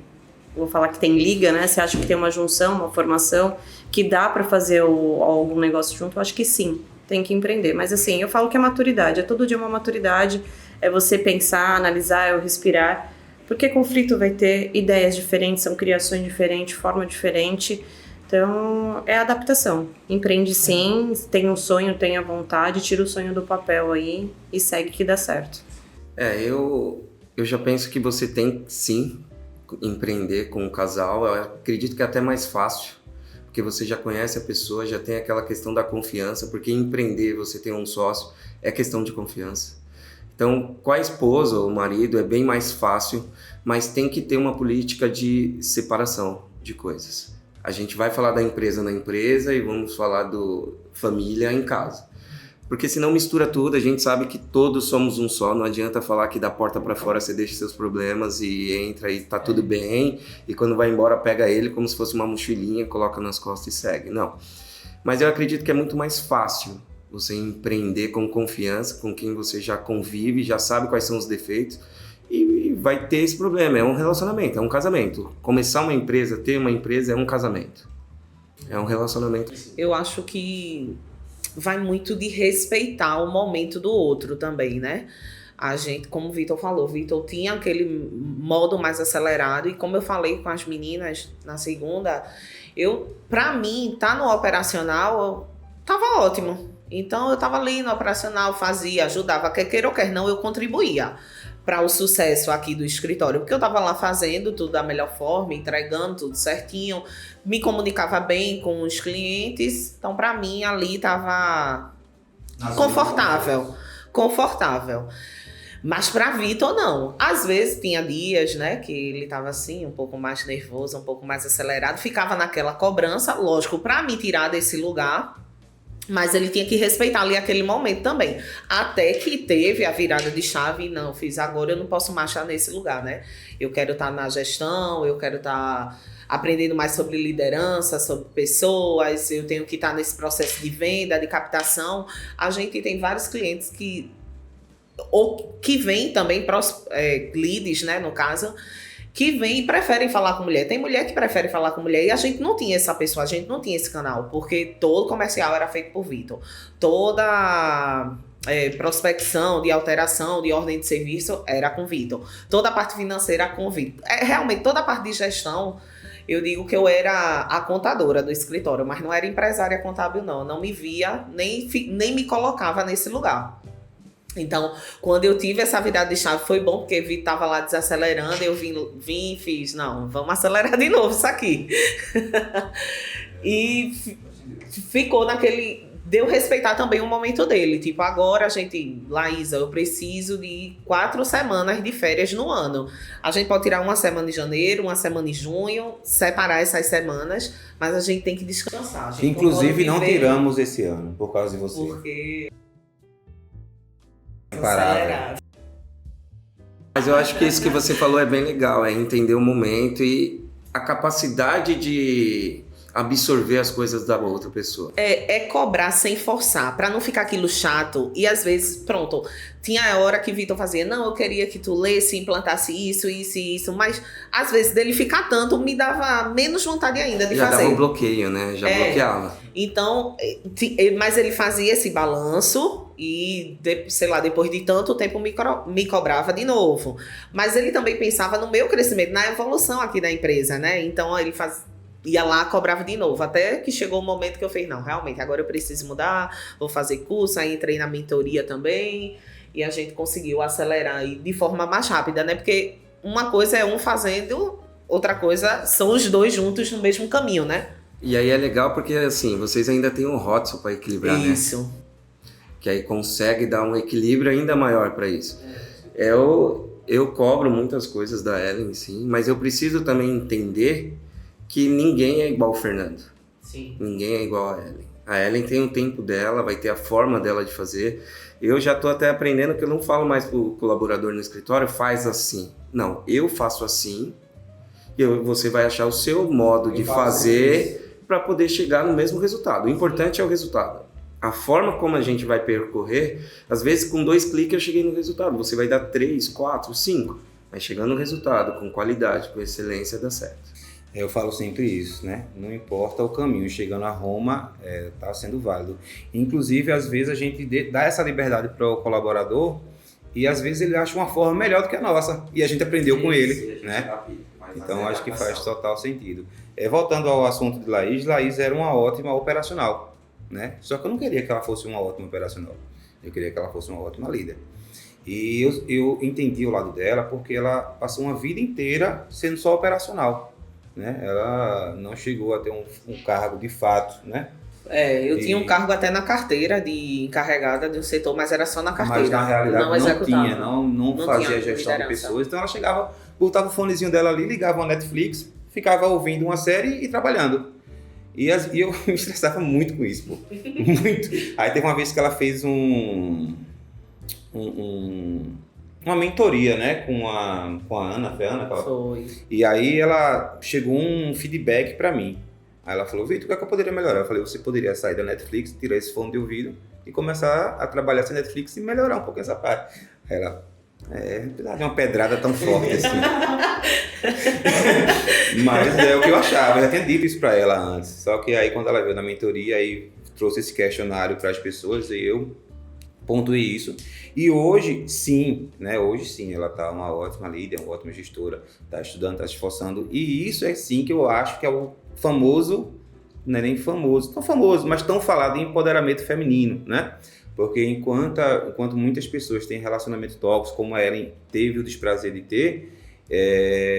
Speaker 3: vou falar que tem liga, né? Se acha que tem uma junção, uma formação, que dá para fazer algum negócio junto, eu acho que sim, tem que empreender. Mas assim, eu falo que é maturidade, é todo dia uma maturidade, é você pensar, analisar, é o respirar, porque conflito vai ter, ideias diferentes, são criações diferentes, forma diferente. Então, é adaptação. Empreende sim, tem um sonho, tenha vontade, tira o sonho do papel aí e segue que dá certo.
Speaker 2: Eu já penso que você tem sim empreender com um casal. Eu acredito que é até mais fácil, porque você já conhece a pessoa, já tem aquela questão da confiança, porque empreender, você tem um sócio, é questão de confiança. Então, com a esposa ou o marido é bem mais fácil, mas tem que ter uma política de separação de coisas. A gente vai falar da empresa na empresa e vamos falar do família em casa. Porque senão mistura tudo, a gente sabe que todos somos um só, não adianta falar que da porta para fora você deixa seus problemas e entra e tá tudo bem, e quando vai embora pega ele como se fosse uma mochilinha, coloca nas costas e segue. Não. Mas eu acredito que é muito mais fácil você empreender com confiança, com quem você já convive, já sabe quais são os defeitos, e vai ter esse problema. É um relacionamento, é um casamento. Começar uma empresa, ter uma empresa é um casamento. É um relacionamento.
Speaker 1: Eu acho que vai muito de respeitar o momento do outro também, né? A gente, como o Vitor falou, Vitor tinha aquele modo mais acelerado e como eu falei com as meninas na segunda, pra mim, tá no operacional, tava ótimo. Então eu estava ali no operacional, fazia, ajudava, quer queira ou quer não, eu contribuía para o sucesso aqui do escritório, porque eu estava lá fazendo tudo da melhor forma, entregando tudo certinho, me comunicava bem com os clientes, então para mim ali estava confortável. Mas para Vitor não. Às vezes tinha dias, né, que ele estava assim, um pouco mais nervoso, um pouco mais acelerado, ficava naquela cobrança, lógico, para me tirar desse lugar. Mas ele tinha que respeitar ali aquele momento também. Até que teve a virada de chave, não, fiz agora, eu não posso mais estar nesse lugar, né? Eu quero estar na gestão, eu quero estar aprendendo mais sobre liderança, sobre pessoas, eu tenho que estar nesse processo de venda, de captação. A gente tem vários clientes que vêm também, leads, né, no caso, que vêm e preferem falar com mulher. Tem mulher que prefere falar com mulher e a gente não tinha essa pessoa, a gente não tinha esse canal, porque todo comercial era feito por Vitor. Toda prospecção, de alteração, de ordem de serviço era com Vitor. Toda a parte financeira com Vitor. Realmente, toda a parte de gestão, eu digo que eu era a contadora do escritório, mas não era empresária contábil não. Não me via, nem me colocava nesse lugar. Então, quando eu tive essa virada de chave, foi bom, porque Vitor estava lá desacelerando, eu vim e fiz, não, vamos acelerar de novo isso aqui. E ficou naquele... Deu respeitar também o momento dele. Tipo, agora Laísa, eu preciso de 4 semanas de férias no ano. A gente pode tirar uma semana em janeiro, uma semana em junho, separar essas semanas, mas a gente tem que descansar.
Speaker 4: Inclusive, não tiramos esse ano, por causa de você.
Speaker 1: Porque...
Speaker 2: Mas eu acho que isso que você falou é bem legal, é entender o momento e a capacidade de absorver as coisas da outra pessoa.
Speaker 1: É cobrar sem forçar, pra não ficar aquilo chato. E às vezes, pronto, tinha a hora que Vitor fazia, não, eu queria que tu lesse, implantasse isso, mas às vezes dele ficar tanto, me dava menos vontade ainda de
Speaker 2: Já
Speaker 1: fazer.
Speaker 2: dava um bloqueio, né? Já bloqueava.
Speaker 1: Então, mas ele fazia esse balanço e, depois de tanto tempo me cobrava de novo. Mas ele também pensava no meu crescimento, na evolução aqui da empresa, né? Então, ele ia lá, cobrava de novo, até que chegou o momento que eu falei, não, realmente, agora eu preciso mudar, vou fazer curso, aí entrei na mentoria também, e a gente conseguiu acelerar aí de forma mais rápida, né? Porque uma coisa é um fazendo, outra coisa são os dois juntos no mesmo caminho, né?
Speaker 2: E aí é legal porque, assim, vocês ainda têm um Hudson para equilibrar, né?
Speaker 1: Isso.
Speaker 2: Que aí consegue dar um equilíbrio ainda maior para isso. Eu cobro muitas coisas da Ellen, sim, mas eu preciso também entender que ninguém é igual ao Fernando.
Speaker 1: Sim.
Speaker 2: Ninguém é igual a Ellen. A Ellen tem o tempo dela, vai ter a forma dela de fazer. Eu já estou até aprendendo que eu não falo mais pro colaborador no escritório, faz assim. Não, eu faço assim e você vai achar o seu modo de fazer para poder chegar no mesmo resultado. O importante é o resultado. A forma como a gente vai percorrer, às vezes com 2 cliques eu cheguei no resultado. Você vai dar 3, 4, 5. Mas chegando no resultado, com qualidade, com excelência, dá certo.
Speaker 4: Eu falo sempre isso, né? Não importa o caminho, chegando a Roma, tá sendo válido. Inclusive, às vezes a gente dá essa liberdade para o colaborador e às vezes ele acha uma forma melhor do que a nossa. E a gente aprendeu com ele, né? Então, acho que faz total sentido. Voltando ao assunto de Laís era uma ótima operacional, né? Só que eu não queria que ela fosse uma ótima operacional. Eu queria que ela fosse uma ótima líder. E eu entendi o lado dela porque ela passou uma vida inteira sendo só operacional. Né? Ela não chegou a ter um cargo de fato, né?
Speaker 1: Eu tinha um cargo até na carteira de encarregada de um setor, mas era só na carteira.
Speaker 4: Mas na realidade não tinha, não fazia
Speaker 1: tinha
Speaker 4: gestão de pessoas. Então ela chegava, botava o fonezinho dela ali, ligava uma Netflix, ficava ouvindo uma série e trabalhando. E eu me estressava muito com isso, pô. Muito. Aí teve uma vez que ela fez uma mentoria, né, com a Ana, foi a Ana?
Speaker 1: Foi.
Speaker 4: E aí ela chegou um feedback pra mim. Aí ela falou, Vitor, o que é que eu poderia melhorar? Eu falei, você poderia sair da Netflix, tirar esse fone de ouvido e começar a trabalhar sem Netflix e melhorar um pouco essa parte. Aí ela, apesar de uma pedrada tão forte assim. Mas é o que eu achava, eu já tinha dito isso pra ela antes. Só que aí quando ela veio na mentoria, aí trouxe esse questionário para as pessoas e eu pontuei isso. E hoje sim, né? Hoje sim, ela tá uma ótima líder, uma ótima gestora, tá estudando, tá se esforçando. E isso é sim que eu acho que é o famoso não é nem famoso, tão famoso, mas tão falado em empoderamento feminino, né? Porque enquanto muitas pessoas têm relacionamento tóxico, como a Ellen teve o desprazer de ter,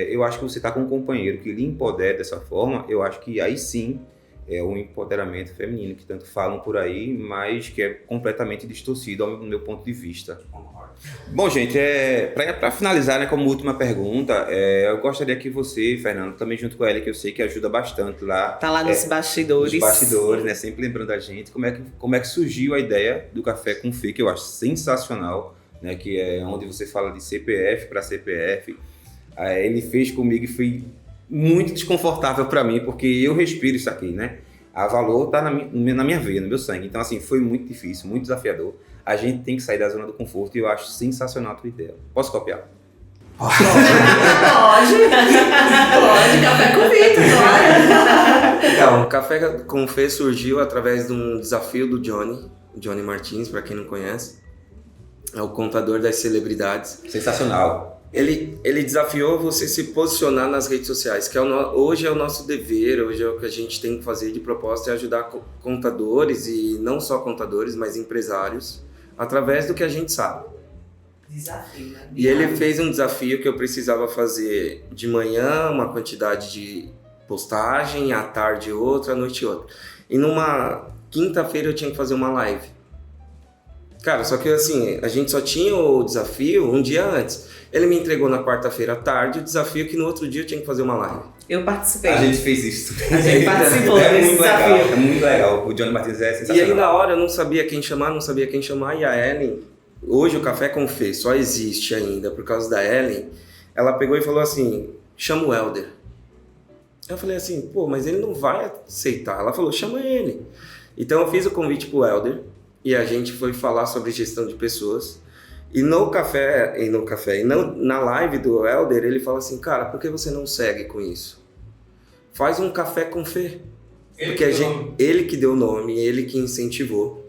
Speaker 4: eu acho que você está com um companheiro que lhe empodera dessa forma, eu acho que aí sim é o empoderamento feminino, que tanto falam por aí, mas que é completamente distorcido ao meu ponto de vista. Bom, gente, para finalizar, né, como última pergunta, eu gostaria que você, Fernando, também junto com ela, que eu sei que ajuda bastante lá.
Speaker 1: Tá lá nos bastidores.
Speaker 4: Nos bastidores, né, sempre lembrando a gente, como é que surgiu a ideia do Café com Fê, que eu acho sensacional, né, que é onde você fala de CPF para CPF. Ele fez comigo e foi muito desconfortável para mim, porque eu respiro isso aqui, né? A Valor tá na minha veia, no meu sangue. Então, assim, foi muito difícil, muito desafiador. A gente tem que sair da zona do conforto e eu acho sensacional a tua ideia. Posso copiar?
Speaker 3: Pode, café com Vitor, claro.
Speaker 2: Então, o Café com Fê surgiu através de um desafio do Johnny Martins, para quem não conhece. É o contador das celebridades.
Speaker 4: Sensacional.
Speaker 2: Ele desafiou você se posicionar nas redes sociais, que hoje é o nosso dever, hoje é o que a gente tem que fazer de propósito, é ajudar contadores, e não só contadores, mas empresários, através do que a gente sabe.
Speaker 1: Desafio, né?
Speaker 2: E ele fez um desafio que eu precisava fazer de manhã, uma quantidade de postagem, à tarde outra, à noite outra. E numa quinta-feira eu tinha que fazer uma live. Cara, só que assim, a gente só tinha o desafio um dia antes. Ele me entregou na quarta-feira à tarde o desafio que no outro dia eu tinha que fazer uma live.
Speaker 1: Eu participei.
Speaker 4: A gente fez isso.
Speaker 1: A gente participou desse
Speaker 4: muito
Speaker 1: desafio.
Speaker 4: legal, é muito legal. O Johnny Martins é sensacional.
Speaker 2: E aí na hora eu não sabia quem chamar, e a Ellen, hoje o Café com Fê só existe ainda por causa da Ellen, ela pegou e falou assim, chama o Helder. Eu falei assim, pô, mas ele não vai aceitar. Ela falou, chama ele. Então eu fiz o convite pro Helder, e a gente foi falar sobre gestão de pessoas. E na live do Helder, ele fala assim, cara, por que você não segue com isso? Faz um Café com Fê. Porque ele que deu o nome, ele que incentivou.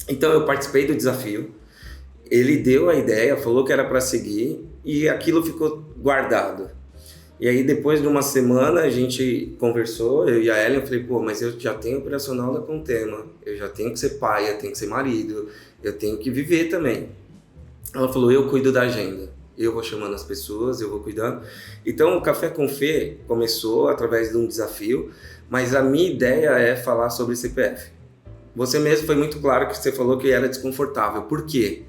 Speaker 2: Então eu participei do desafio, ele deu a ideia, falou que era para seguir, e aquilo ficou guardado. E aí depois de uma semana a gente conversou, eu e a Ellen, eu falei, pô, mas eu já tenho operacional da Contema, eu já tenho que ser pai, eu tenho que ser marido, eu tenho que viver também. Ela falou, eu cuido da agenda, eu vou chamando as pessoas, eu vou cuidando. Então o Café com Fê começou através de um desafio, mas a minha ideia é falar sobre CPF. Você mesmo foi muito claro que você falou que era desconfortável. Por quê?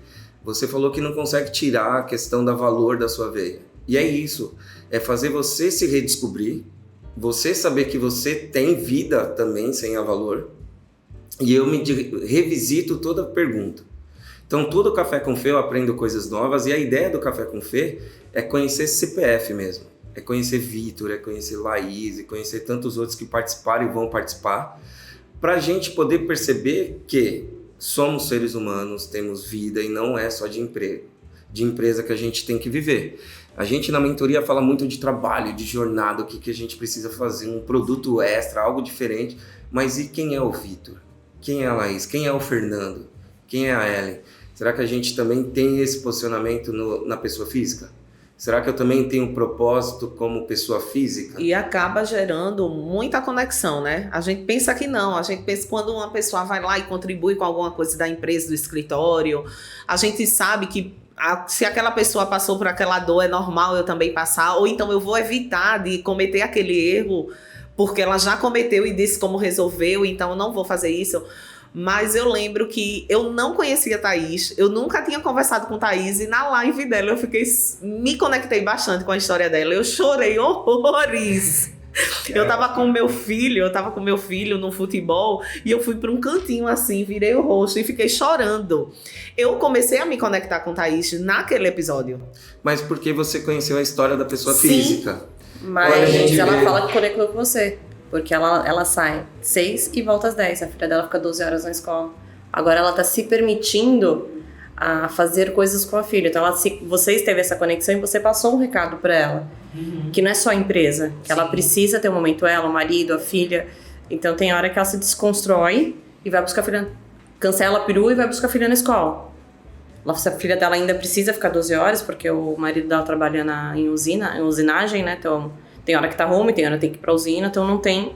Speaker 2: Você falou que não consegue tirar a questão da valor da sua veia. E é isso, é fazer você se redescobrir, você saber que você tem vida também sem a valor, e eu me revisito toda a pergunta. Então, todo Café com Fê eu aprendo coisas novas, e a ideia do Café com Fê é conhecer CPF mesmo, é conhecer Vitor, é conhecer Laís, é conhecer tantos outros que participaram e vão participar, para a gente poder perceber que somos seres humanos, temos vida e não é só de empresa que a gente tem que viver. A gente na mentoria fala muito de trabalho, de jornada, o que a gente precisa fazer, um produto extra, algo diferente, mas e quem é o Vitor? Quem é a Laís? Quem é o Fernando? Quem é a Ellen? Será que a gente também tem esse posicionamento na pessoa física? Será que eu também tenho um propósito como pessoa física?
Speaker 1: E acaba gerando muita conexão, né? A gente pensa que não, a gente pensa quando uma pessoa vai lá e contribui com alguma coisa da empresa, do escritório, a gente sabe que se aquela pessoa passou por aquela dor, é normal eu também passar, ou então eu vou evitar de cometer aquele erro, porque ela já cometeu e disse como resolveu, então eu não vou fazer isso. Mas eu lembro que eu não conhecia a Thaís, eu nunca tinha conversado com a Thaís, e na live dela me conectei bastante com a história dela, eu chorei horrores. Eu tava com meu filho no futebol, e eu fui para um cantinho assim, virei o rosto e fiquei chorando. Eu comecei a me conectar com a Thaís naquele episódio.
Speaker 2: Mas porque você conheceu a história da pessoa
Speaker 1: Sim.
Speaker 2: física.
Speaker 3: Mas ela fala que conectou com você. Porque ela sai 6 e volta às 10. A filha dela fica 12 horas na escola. Agora ela tá se permitindo a fazer coisas com a filha. Então vocês teve essa conexão e você passou um recado para ela.
Speaker 1: Uhum.
Speaker 3: Que não é só a empresa. Que
Speaker 1: Sim.
Speaker 3: ela precisa ter um momento, ela, o marido, a filha. Então tem hora que ela se desconstrói e vai buscar a filha. Cancela a perua e vai buscar a filha na escola. A filha dela ainda precisa ficar 12 horas, porque o marido dela trabalha em usinagem, né? Então tem hora que tá home, tem hora que tem que ir pra usina, então não tem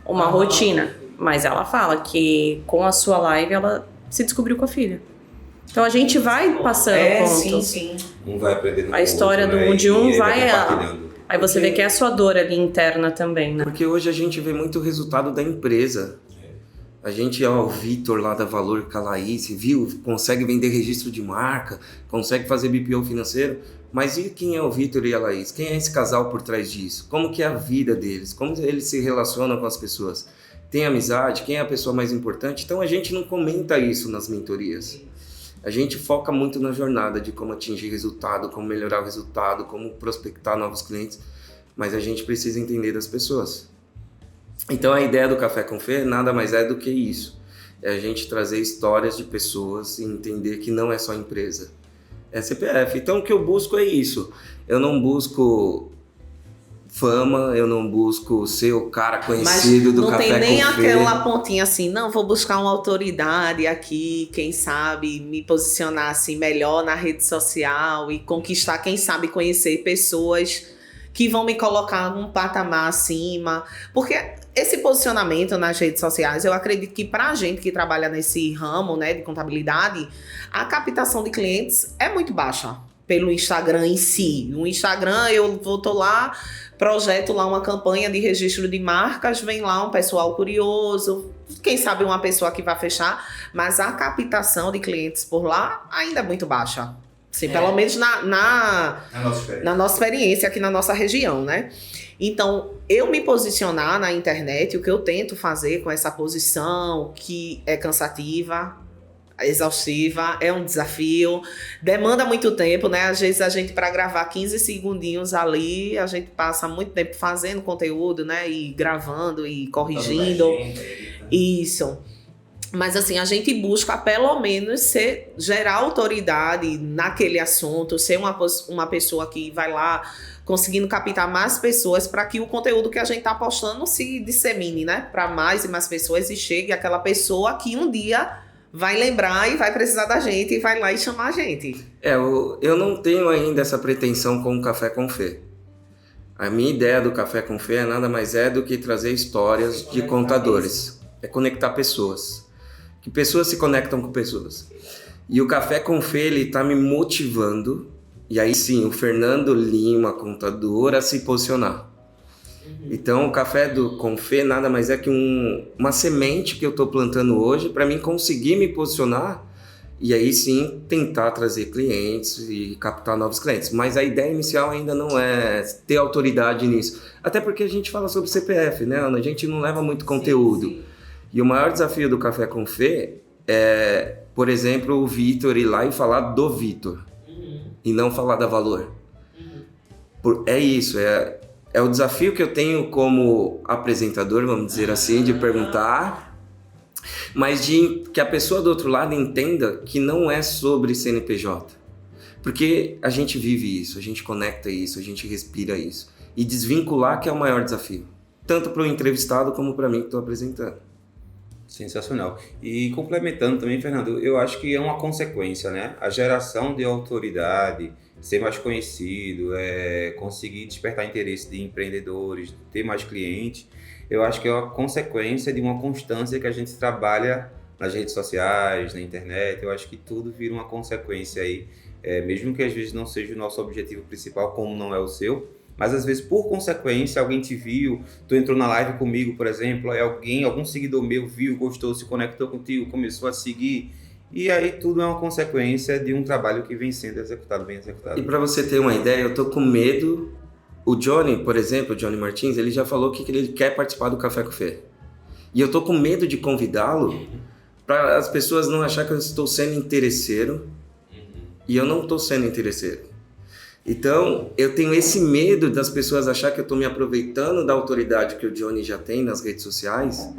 Speaker 3: uma rotina. Mas ela fala que com a sua live ela se descobriu com a filha. Então a gente vai passando pontos.
Speaker 1: Sim.
Speaker 4: Um vai aprendendo
Speaker 3: A história
Speaker 4: outro,
Speaker 3: do
Speaker 4: né?
Speaker 3: de um
Speaker 4: E
Speaker 3: vai
Speaker 4: compartilhando.
Speaker 3: Aí você vê que é a sua dor ali interna também, né?
Speaker 2: Porque hoje a gente vê muito o resultado da empresa. A gente, o Vitor lá da Valor com a Laís, viu? Consegue vender registro de marca, consegue fazer BPO financeiro. Mas e quem é o Vitor e a Laís? Quem é esse casal por trás disso? Como que é a vida deles? Como eles se relacionam com as pessoas? Tem amizade? Quem é a pessoa mais importante? Então a gente não comenta isso nas mentorias. A gente foca muito na jornada de como atingir resultado, como melhorar o resultado, como prospectar novos clientes. Mas a gente precisa entender das pessoas. Então a ideia do Café com Fê nada mais é do que isso. É a gente trazer histórias de pessoas e entender que não é só empresa. É CPF. Então o que eu busco é isso. Eu não busco fama, eu não busco ser o cara conhecido do Café com Fê.
Speaker 1: Não tem nem aquela pontinha assim, não, vou buscar uma autoridade aqui, quem sabe me posicionar assim melhor na rede social e conquistar, quem sabe conhecer pessoas que vão me colocar num patamar acima. Porque esse posicionamento nas redes sociais, eu acredito que pra gente que trabalha nesse ramo, né, de contabilidade, a captação de clientes é muito baixa pelo Instagram em si. No Instagram, tô lá, projeto lá uma campanha de registro de marcas, vem lá um pessoal curioso, quem sabe uma pessoa que vai fechar, mas a captação de clientes por lá ainda é muito baixa. Sim, pelo menos na nossa experiência aqui na nossa região, né? Então, eu me posicionar na internet, o que eu tento fazer com essa posição, que é cansativa, exaustiva, é um desafio, demanda muito tempo, né? Às vezes a gente, para gravar 15 segundinhos ali, a gente passa muito tempo fazendo conteúdo, né? E gravando e corrigindo. Isso. Mas assim, a gente busca pelo menos gerar autoridade naquele assunto, ser uma pessoa que vai lá conseguindo captar mais pessoas para que o conteúdo que a gente está postando se dissemine, né? Para mais e mais pessoas e chegue aquela pessoa que um dia vai lembrar e vai precisar da gente e vai lá e chamar a gente.
Speaker 2: Eu não tenho ainda essa pretensão com o Café com Fê. A minha ideia do Café com Fê nada mais é do que trazer histórias de contadores. É conectar pessoas. Que pessoas se conectam com pessoas. E o Café com Fê, ele tá me motivando, e aí sim, o Fernando Lima, contador, a se posicionar. Então, o Café com Fê nada mais é que uma semente que eu tô plantando hoje para mim conseguir me posicionar e aí sim tentar trazer clientes e captar novos clientes. Mas a ideia inicial ainda não é ter autoridade nisso. Até porque a gente fala sobre CPF, né, Ana? A gente não leva muito conteúdo. Sim. E o maior desafio do Café com Fê é, por exemplo, o Vitor ir lá e falar do Vitor. E não falar da Valor. É isso, é o desafio que eu tenho como apresentador, vamos dizer assim, de perguntar, mas de que a pessoa do outro lado entenda que não é sobre CNPJ. Porque a gente vive isso, a gente conecta isso, a gente respira isso. E desvincular que é o maior desafio. Tanto para o entrevistado como para mim que estou apresentando.
Speaker 4: Sensacional. E complementando também, Fernando, eu acho que é uma consequência, né? A geração de autoridade, ser mais conhecido, conseguir despertar interesse de empreendedores, ter mais clientes, eu acho que é uma consequência de uma constância que a gente trabalha nas redes sociais, na internet. Eu acho que tudo vira uma consequência aí, mesmo que às vezes não seja o nosso objetivo principal, como não é o seu, mas às vezes por consequência alguém te viu, tu entrou na live comigo, por exemplo, aí algum seguidor meu viu, gostou, se conectou contigo, começou a seguir, e aí tudo é uma consequência de um trabalho que vem sendo executado, bem executado.
Speaker 2: E para você ter uma ideia, eu tô com medo. O Johnny, por exemplo, o Johnny Martins, ele já falou que ele quer participar do Café com Fê. E eu tô com medo de convidá-lo para as pessoas não acharem que eu estou sendo interesseiro. E eu não estou sendo interesseiro. Então, eu tenho esse medo das pessoas acharem que eu estou me aproveitando da autoridade que o Johnny já tem nas redes sociais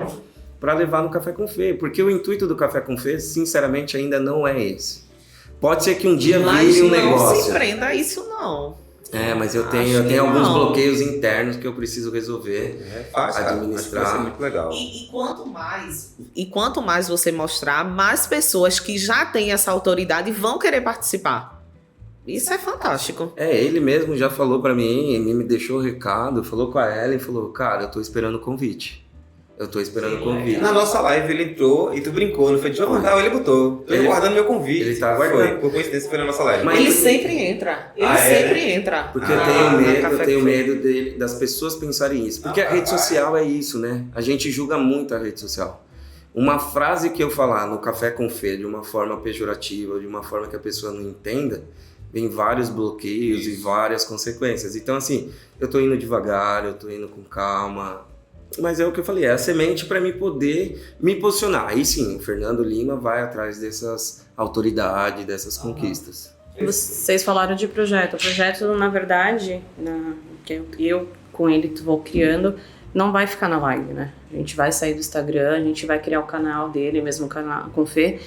Speaker 2: para levar no Café com Fê. Porque o intuito do Café com Fê, sinceramente, ainda não é esse. Pode ser que um dia vire um negócio.
Speaker 1: Mas não se prenda a isso, não.
Speaker 2: Mas eu tenho alguns bloqueios internos que eu preciso resolver, administrar.
Speaker 4: Vai ser muito legal.
Speaker 1: E quanto mais você mostrar, mais pessoas que já têm essa autoridade vão querer participar. Isso é fantástico.
Speaker 2: Ele mesmo já falou pra mim, ele me deixou o recado, falou com a Ellen, falou, cara, eu tô esperando o convite. Eu tô esperando o convite.
Speaker 4: Na nossa live ele entrou e tu brincou, não foi de jornal, ele botou. Tô guardando meu convite.
Speaker 2: Ele tá aguardando.
Speaker 4: Por coincidência foi na nossa live.
Speaker 1: Ele sempre entra. Ele sempre entra.
Speaker 2: Porque eu
Speaker 1: na
Speaker 2: tenho medo das pessoas pensarem isso. Porque a rede social é isso, né? A gente julga muito a rede social. Uma frase que eu falar no Café com Fê de uma forma pejorativa, de uma forma que a pessoa não entenda, vem vários bloqueios e várias consequências. Então, assim, eu tô indo devagar, eu tô indo com calma. Mas é o que eu falei, é a semente para mim poder me posicionar. Aí sim, o Fernando Lima vai atrás dessas autoridades, dessas conquistas.
Speaker 3: Vocês falaram de projeto. O projeto, na verdade, que eu com ele vou criando, não vai ficar na live, né? A gente vai sair do Instagram, a gente vai criar o canal dele, mesmo canal com o Fê.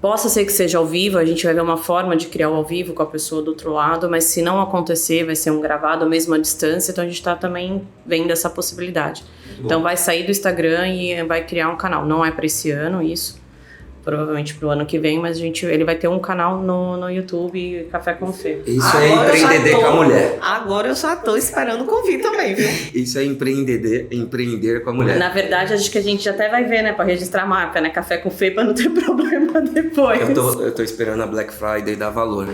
Speaker 3: Possa ser que seja ao vivo, a gente vai ver uma forma de criar o ao vivo com a pessoa do outro lado, mas se não acontecer, vai ser um gravado mesmo à distância, então a gente está também vendo essa possibilidade. Então vai sair do Instagram e vai criar um canal. Não é para esse ano isso, provavelmente para o ano que vem, mas ele vai ter um canal no YouTube, Café com Fê.
Speaker 2: Isso é empreender com a mulher.
Speaker 1: Agora eu já tô esperando o convite também, viu?
Speaker 2: Isso é empreender com a mulher.
Speaker 3: Na verdade, acho que a gente até vai ver, né, para registrar a marca, né, Café com Fê, para não ter problema depois.
Speaker 2: Eu tô esperando a Black Friday dar valor.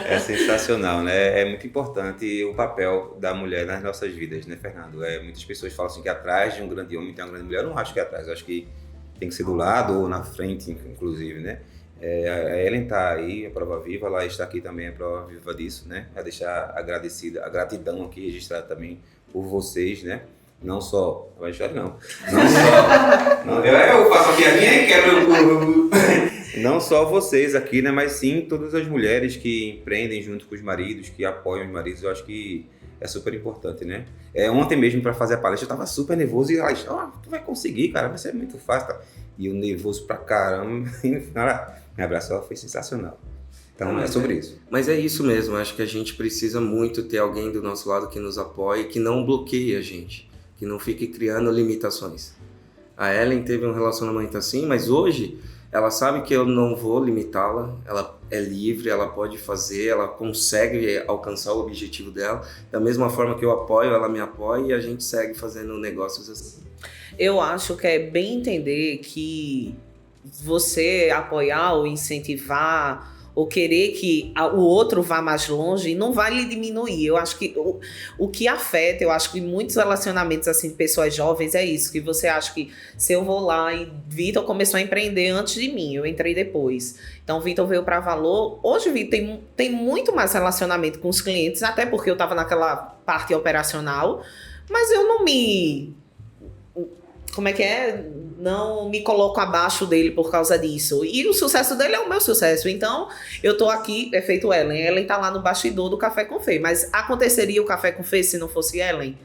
Speaker 4: É sensacional, né? É muito importante o papel da mulher nas nossas vidas, né, Fernando? Muitas pessoas falam assim que atrás de um grande homem tem uma grande mulher. Eu não acho que é atrás, eu acho que tem que ser do lado ou na frente, inclusive, né? A Ellen tá aí, a prova viva, ela está aqui também, a prova viva disso, né? A deixar a gratidão aqui registrada também por vocês, né? Não só, vai chorar não só, eu faço a piadinha e quebro não só vocês aqui, né, mas sim todas as mulheres que empreendem junto com os maridos, que apoiam os maridos, eu acho que é super importante, né? Ontem mesmo para fazer a palestra eu tava super nervoso e ela disse, tu vai conseguir, cara, vai ser muito fácil, tá? E eu nervoso pra caramba, e no final me abraçou, foi sensacional. Então é sobre isso.
Speaker 2: Mas é isso mesmo, acho que a gente precisa muito ter alguém do nosso lado que nos apoie, que não bloqueie a gente, que não fique criando limitações. A Ellen teve um relacionamento assim, mas hoje ela sabe que eu não vou limitá-la, ela é livre, ela pode fazer, ela consegue alcançar o objetivo dela. Da mesma forma que eu apoio, ela me apoia e a gente segue fazendo negócios assim.
Speaker 1: Eu acho que é bem entender que você apoiar ou incentivar ou querer que o outro vá mais longe não vai lhe diminuir. Eu acho que o que afeta, eu acho que muitos relacionamentos assim de pessoas jovens é isso, que você acha que se eu vou lá e Vitor começou a empreender antes de mim, eu entrei depois. Então Vitor veio para Valor. Hoje o Vitor tem muito mais relacionamento com os clientes, até porque eu estava naquela parte operacional, mas eu não me... Como é que é? Não me coloco abaixo dele por causa disso. E o sucesso dele é o meu sucesso. Então, eu tô aqui, é feito Ellen. Ellen tá lá no bastidor do Café com Fê. Mas aconteceria o Café com Fê se não fosse Ellen?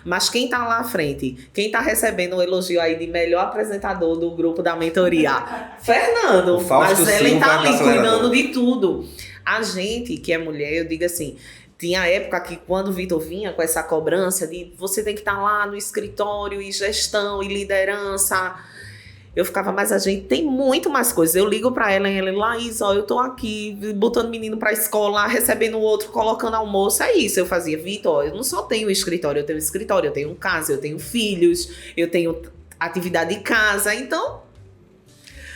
Speaker 1: Mas quem tá lá à frente? Quem tá recebendo o elogio aí de melhor apresentador do grupo da mentoria? Fernando. Mas Ellen tá ali cuidando de tudo. A gente, que é mulher, eu digo assim... Tinha época que quando o Vitor vinha com essa cobrança de você tem que estar lá no escritório e gestão e liderança, eu ficava, mas a gente tem muito mais coisas. Eu ligo pra ela e ela, Laís, eu tô aqui botando menino pra escola, recebendo o outro, colocando almoço, é isso. Eu fazia, Vitor, eu não só tenho escritório, eu tenho casa, eu tenho filhos, eu tenho atividade de casa, então...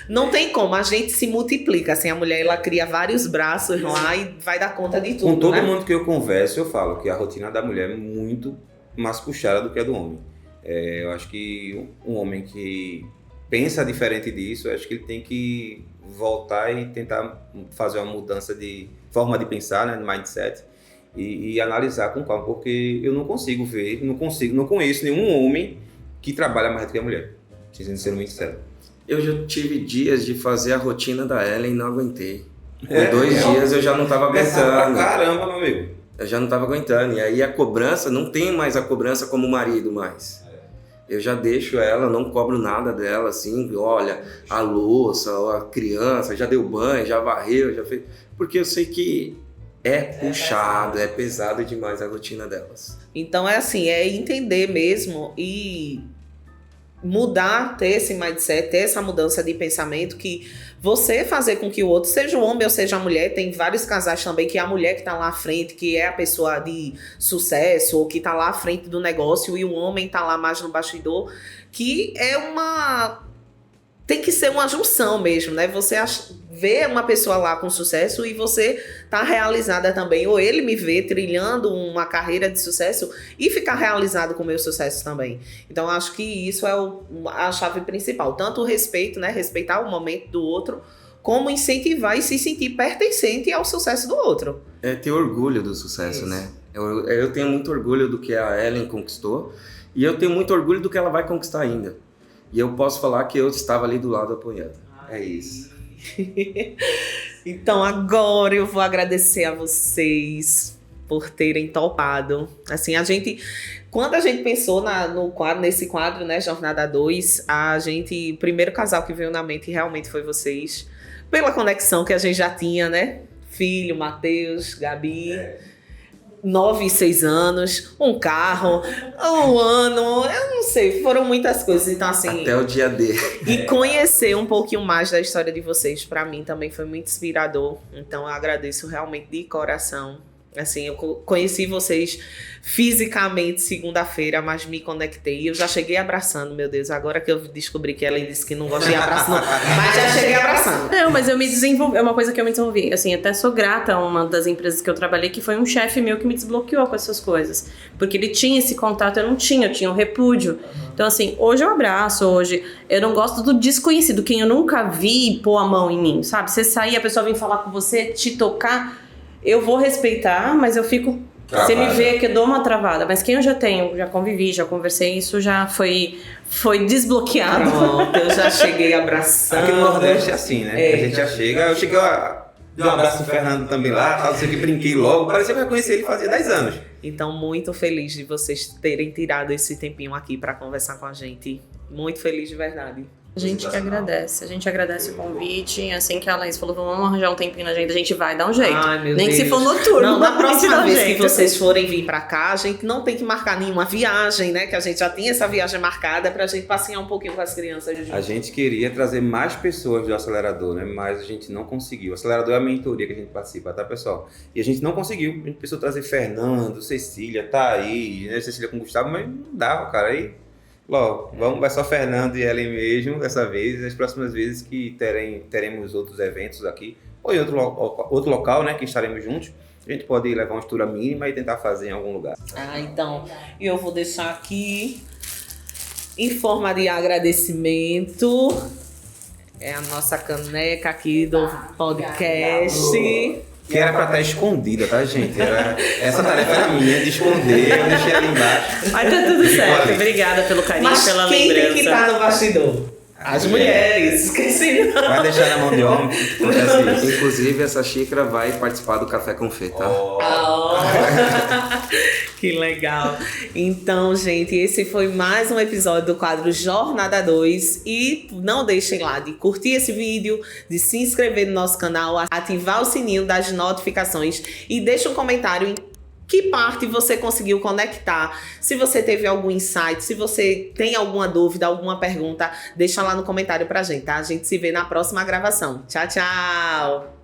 Speaker 1: Não tem como, a gente se multiplica, assim, a mulher ela cria vários braços lá e vai dar conta de tudo,
Speaker 4: com todo
Speaker 1: né?
Speaker 4: mundo que eu converso, eu falo que a rotina da mulher é muito mais puxada do que a do homem. Eu acho que um homem que pensa diferente disso, eu acho que ele tem que voltar e tentar fazer uma mudança de forma de pensar, né, de mindset, e analisar com calma, porque eu não consigo ver, não conheço nenhum homem que trabalha mais do que a mulher, sendo muito sério.
Speaker 2: Eu já tive dias de fazer a rotina da Ellen e não aguentei. Por 2 dias eu já não estava aguentando.
Speaker 4: Caramba, meu amigo.
Speaker 2: Eu já não estava aguentando. E aí a cobrança, não tem mais a cobrança como marido mais. Eu já deixo ela, não cobro nada dela, assim, olha, a louça, a criança, já deu banho, já varreu, já fez... Porque eu sei que é puxado, é pesado demais a rotina delas.
Speaker 1: Então é assim, é entender mesmo e... mudar, ter esse mindset, ter essa mudança de pensamento, que você fazer com que o outro, seja o homem ou seja a mulher, tem vários casais também que é a mulher que tá lá à frente, que é a pessoa de sucesso, ou que tá lá à frente do negócio, e o homem tá lá mais no bastidor, que é tem que ser uma junção mesmo, né? Você vê uma pessoa lá com sucesso e você tá realizada também. Ou ele me vê trilhando uma carreira de sucesso e ficar realizado com o meu sucesso também. Então, acho que isso é a chave principal. Tanto o respeito, né? Respeitar o momento do outro, como incentivar e se sentir pertencente ao sucesso do outro.
Speaker 2: É ter orgulho do sucesso, né? Eu tenho muito orgulho do que a Ellen conquistou e eu tenho muito orgulho do que ela vai conquistar ainda. E eu posso falar que eu estava ali do lado apoiando. É isso.
Speaker 1: Então agora eu vou agradecer a vocês por terem topado. Assim, quando a gente pensou nesse quadro, né, Jornada 2, o primeiro casal que veio na mente realmente foi vocês. Pela conexão que a gente já tinha, né? Filho, Matheus, Gabi... 9 e 6 anos, um carro, um ano, eu não sei, foram muitas coisas. Então, assim,
Speaker 2: até o dia D.
Speaker 1: E conhecer um pouquinho mais da história de vocês, pra mim, também foi muito inspirador. Então, eu agradeço realmente de coração. Assim, eu conheci vocês fisicamente segunda-feira, mas me conectei. Eu já cheguei abraçando, meu Deus. Agora que eu descobri que ela disse que não gosta de abraço, não. Mas já cheguei abraçando.
Speaker 3: Não, mas eu me desenvolvi. É uma coisa que eu me desenvolvi. Assim, até sou grata a uma das empresas que eu trabalhei, que foi um chefe meu que me desbloqueou com essas coisas. Porque ele tinha esse contato, eu não tinha, eu tinha um repúdio. Então, assim, hoje eu abraço, hoje eu não gosto do desconhecido, quem eu nunca vi pôr a mão em mim, sabe? Você sair, a pessoa vem falar com você, te tocar. Eu vou respeitar, mas eu fico... Travada. Você me vê que eu dou uma travada. Mas quem eu já tenho, já convivi, já conversei, isso já foi desbloqueado.
Speaker 1: Pronto, eu já cheguei abraçando.
Speaker 4: Aqui no Nordeste é assim, né? A gente já chega... Eu cheguei dei um abraço no Fernando também lá, não sei o que, brinquei logo. Parecia que eu ia conhecer ele fazia 10 anos.
Speaker 1: Então, muito feliz de vocês terem tirado esse tempinho aqui para conversar com a gente. Muito feliz de verdade.
Speaker 3: A gente que agradece o convite. Assim que a Laís falou, vamos arranjar um tempinho na agenda, a gente vai dar um jeito.
Speaker 1: Ai, meu
Speaker 3: Nem
Speaker 1: Deus.
Speaker 3: que se for noturno.
Speaker 1: Não, na próxima vez que vocês forem vir pra cá, a gente não tem que marcar nenhuma viagem, né? Que a gente já tinha essa viagem marcada pra gente passear um pouquinho com as crianças.
Speaker 4: A gente queria trazer mais pessoas do Acelerador, né? Mas a gente não conseguiu. O Acelerador é a mentoria que a gente participa, tá, pessoal? E a gente não conseguiu. A gente pensou trazer Fernando, Cecília, Thaís, né? Cecília com Gustavo, mas não dava, cara. Aí... Logo, vai só Fernando e Ellen mesmo dessa vez. As próximas vezes que teremos outros eventos aqui, ou em outro local, né, que estaremos juntos, a gente pode levar uma estrutura mínima e tentar fazer em algum lugar.
Speaker 1: Então, eu vou deixar aqui em forma de agradecimento. É a nossa caneca aqui do podcast.
Speaker 4: Que era pra estar escondida, tá, gente? Essa tarefa era minha, de esconder, eu deixei ali embaixo.
Speaker 3: Mas tá tudo certo. Obrigada pelo carinho,
Speaker 1: mas
Speaker 3: pela
Speaker 1: quem
Speaker 3: lembrança.
Speaker 1: Tem que estar no bastidor? As mulheres, esqueci.
Speaker 4: Vai deixar na mão de homem.
Speaker 2: Inclusive, essa xícara vai participar do Café com Fê, tá?
Speaker 1: Que legal. Então, gente, esse foi mais um episódio do quadro Jornada 2. E não deixem lá de curtir esse vídeo, de se inscrever no nosso canal, ativar o sininho das notificações e deixa um comentário em que parte você conseguiu conectar. Se você teve algum insight, se você tem alguma dúvida, alguma pergunta, deixa lá no comentário pra gente, tá? A gente se vê na próxima gravação. Tchau, tchau!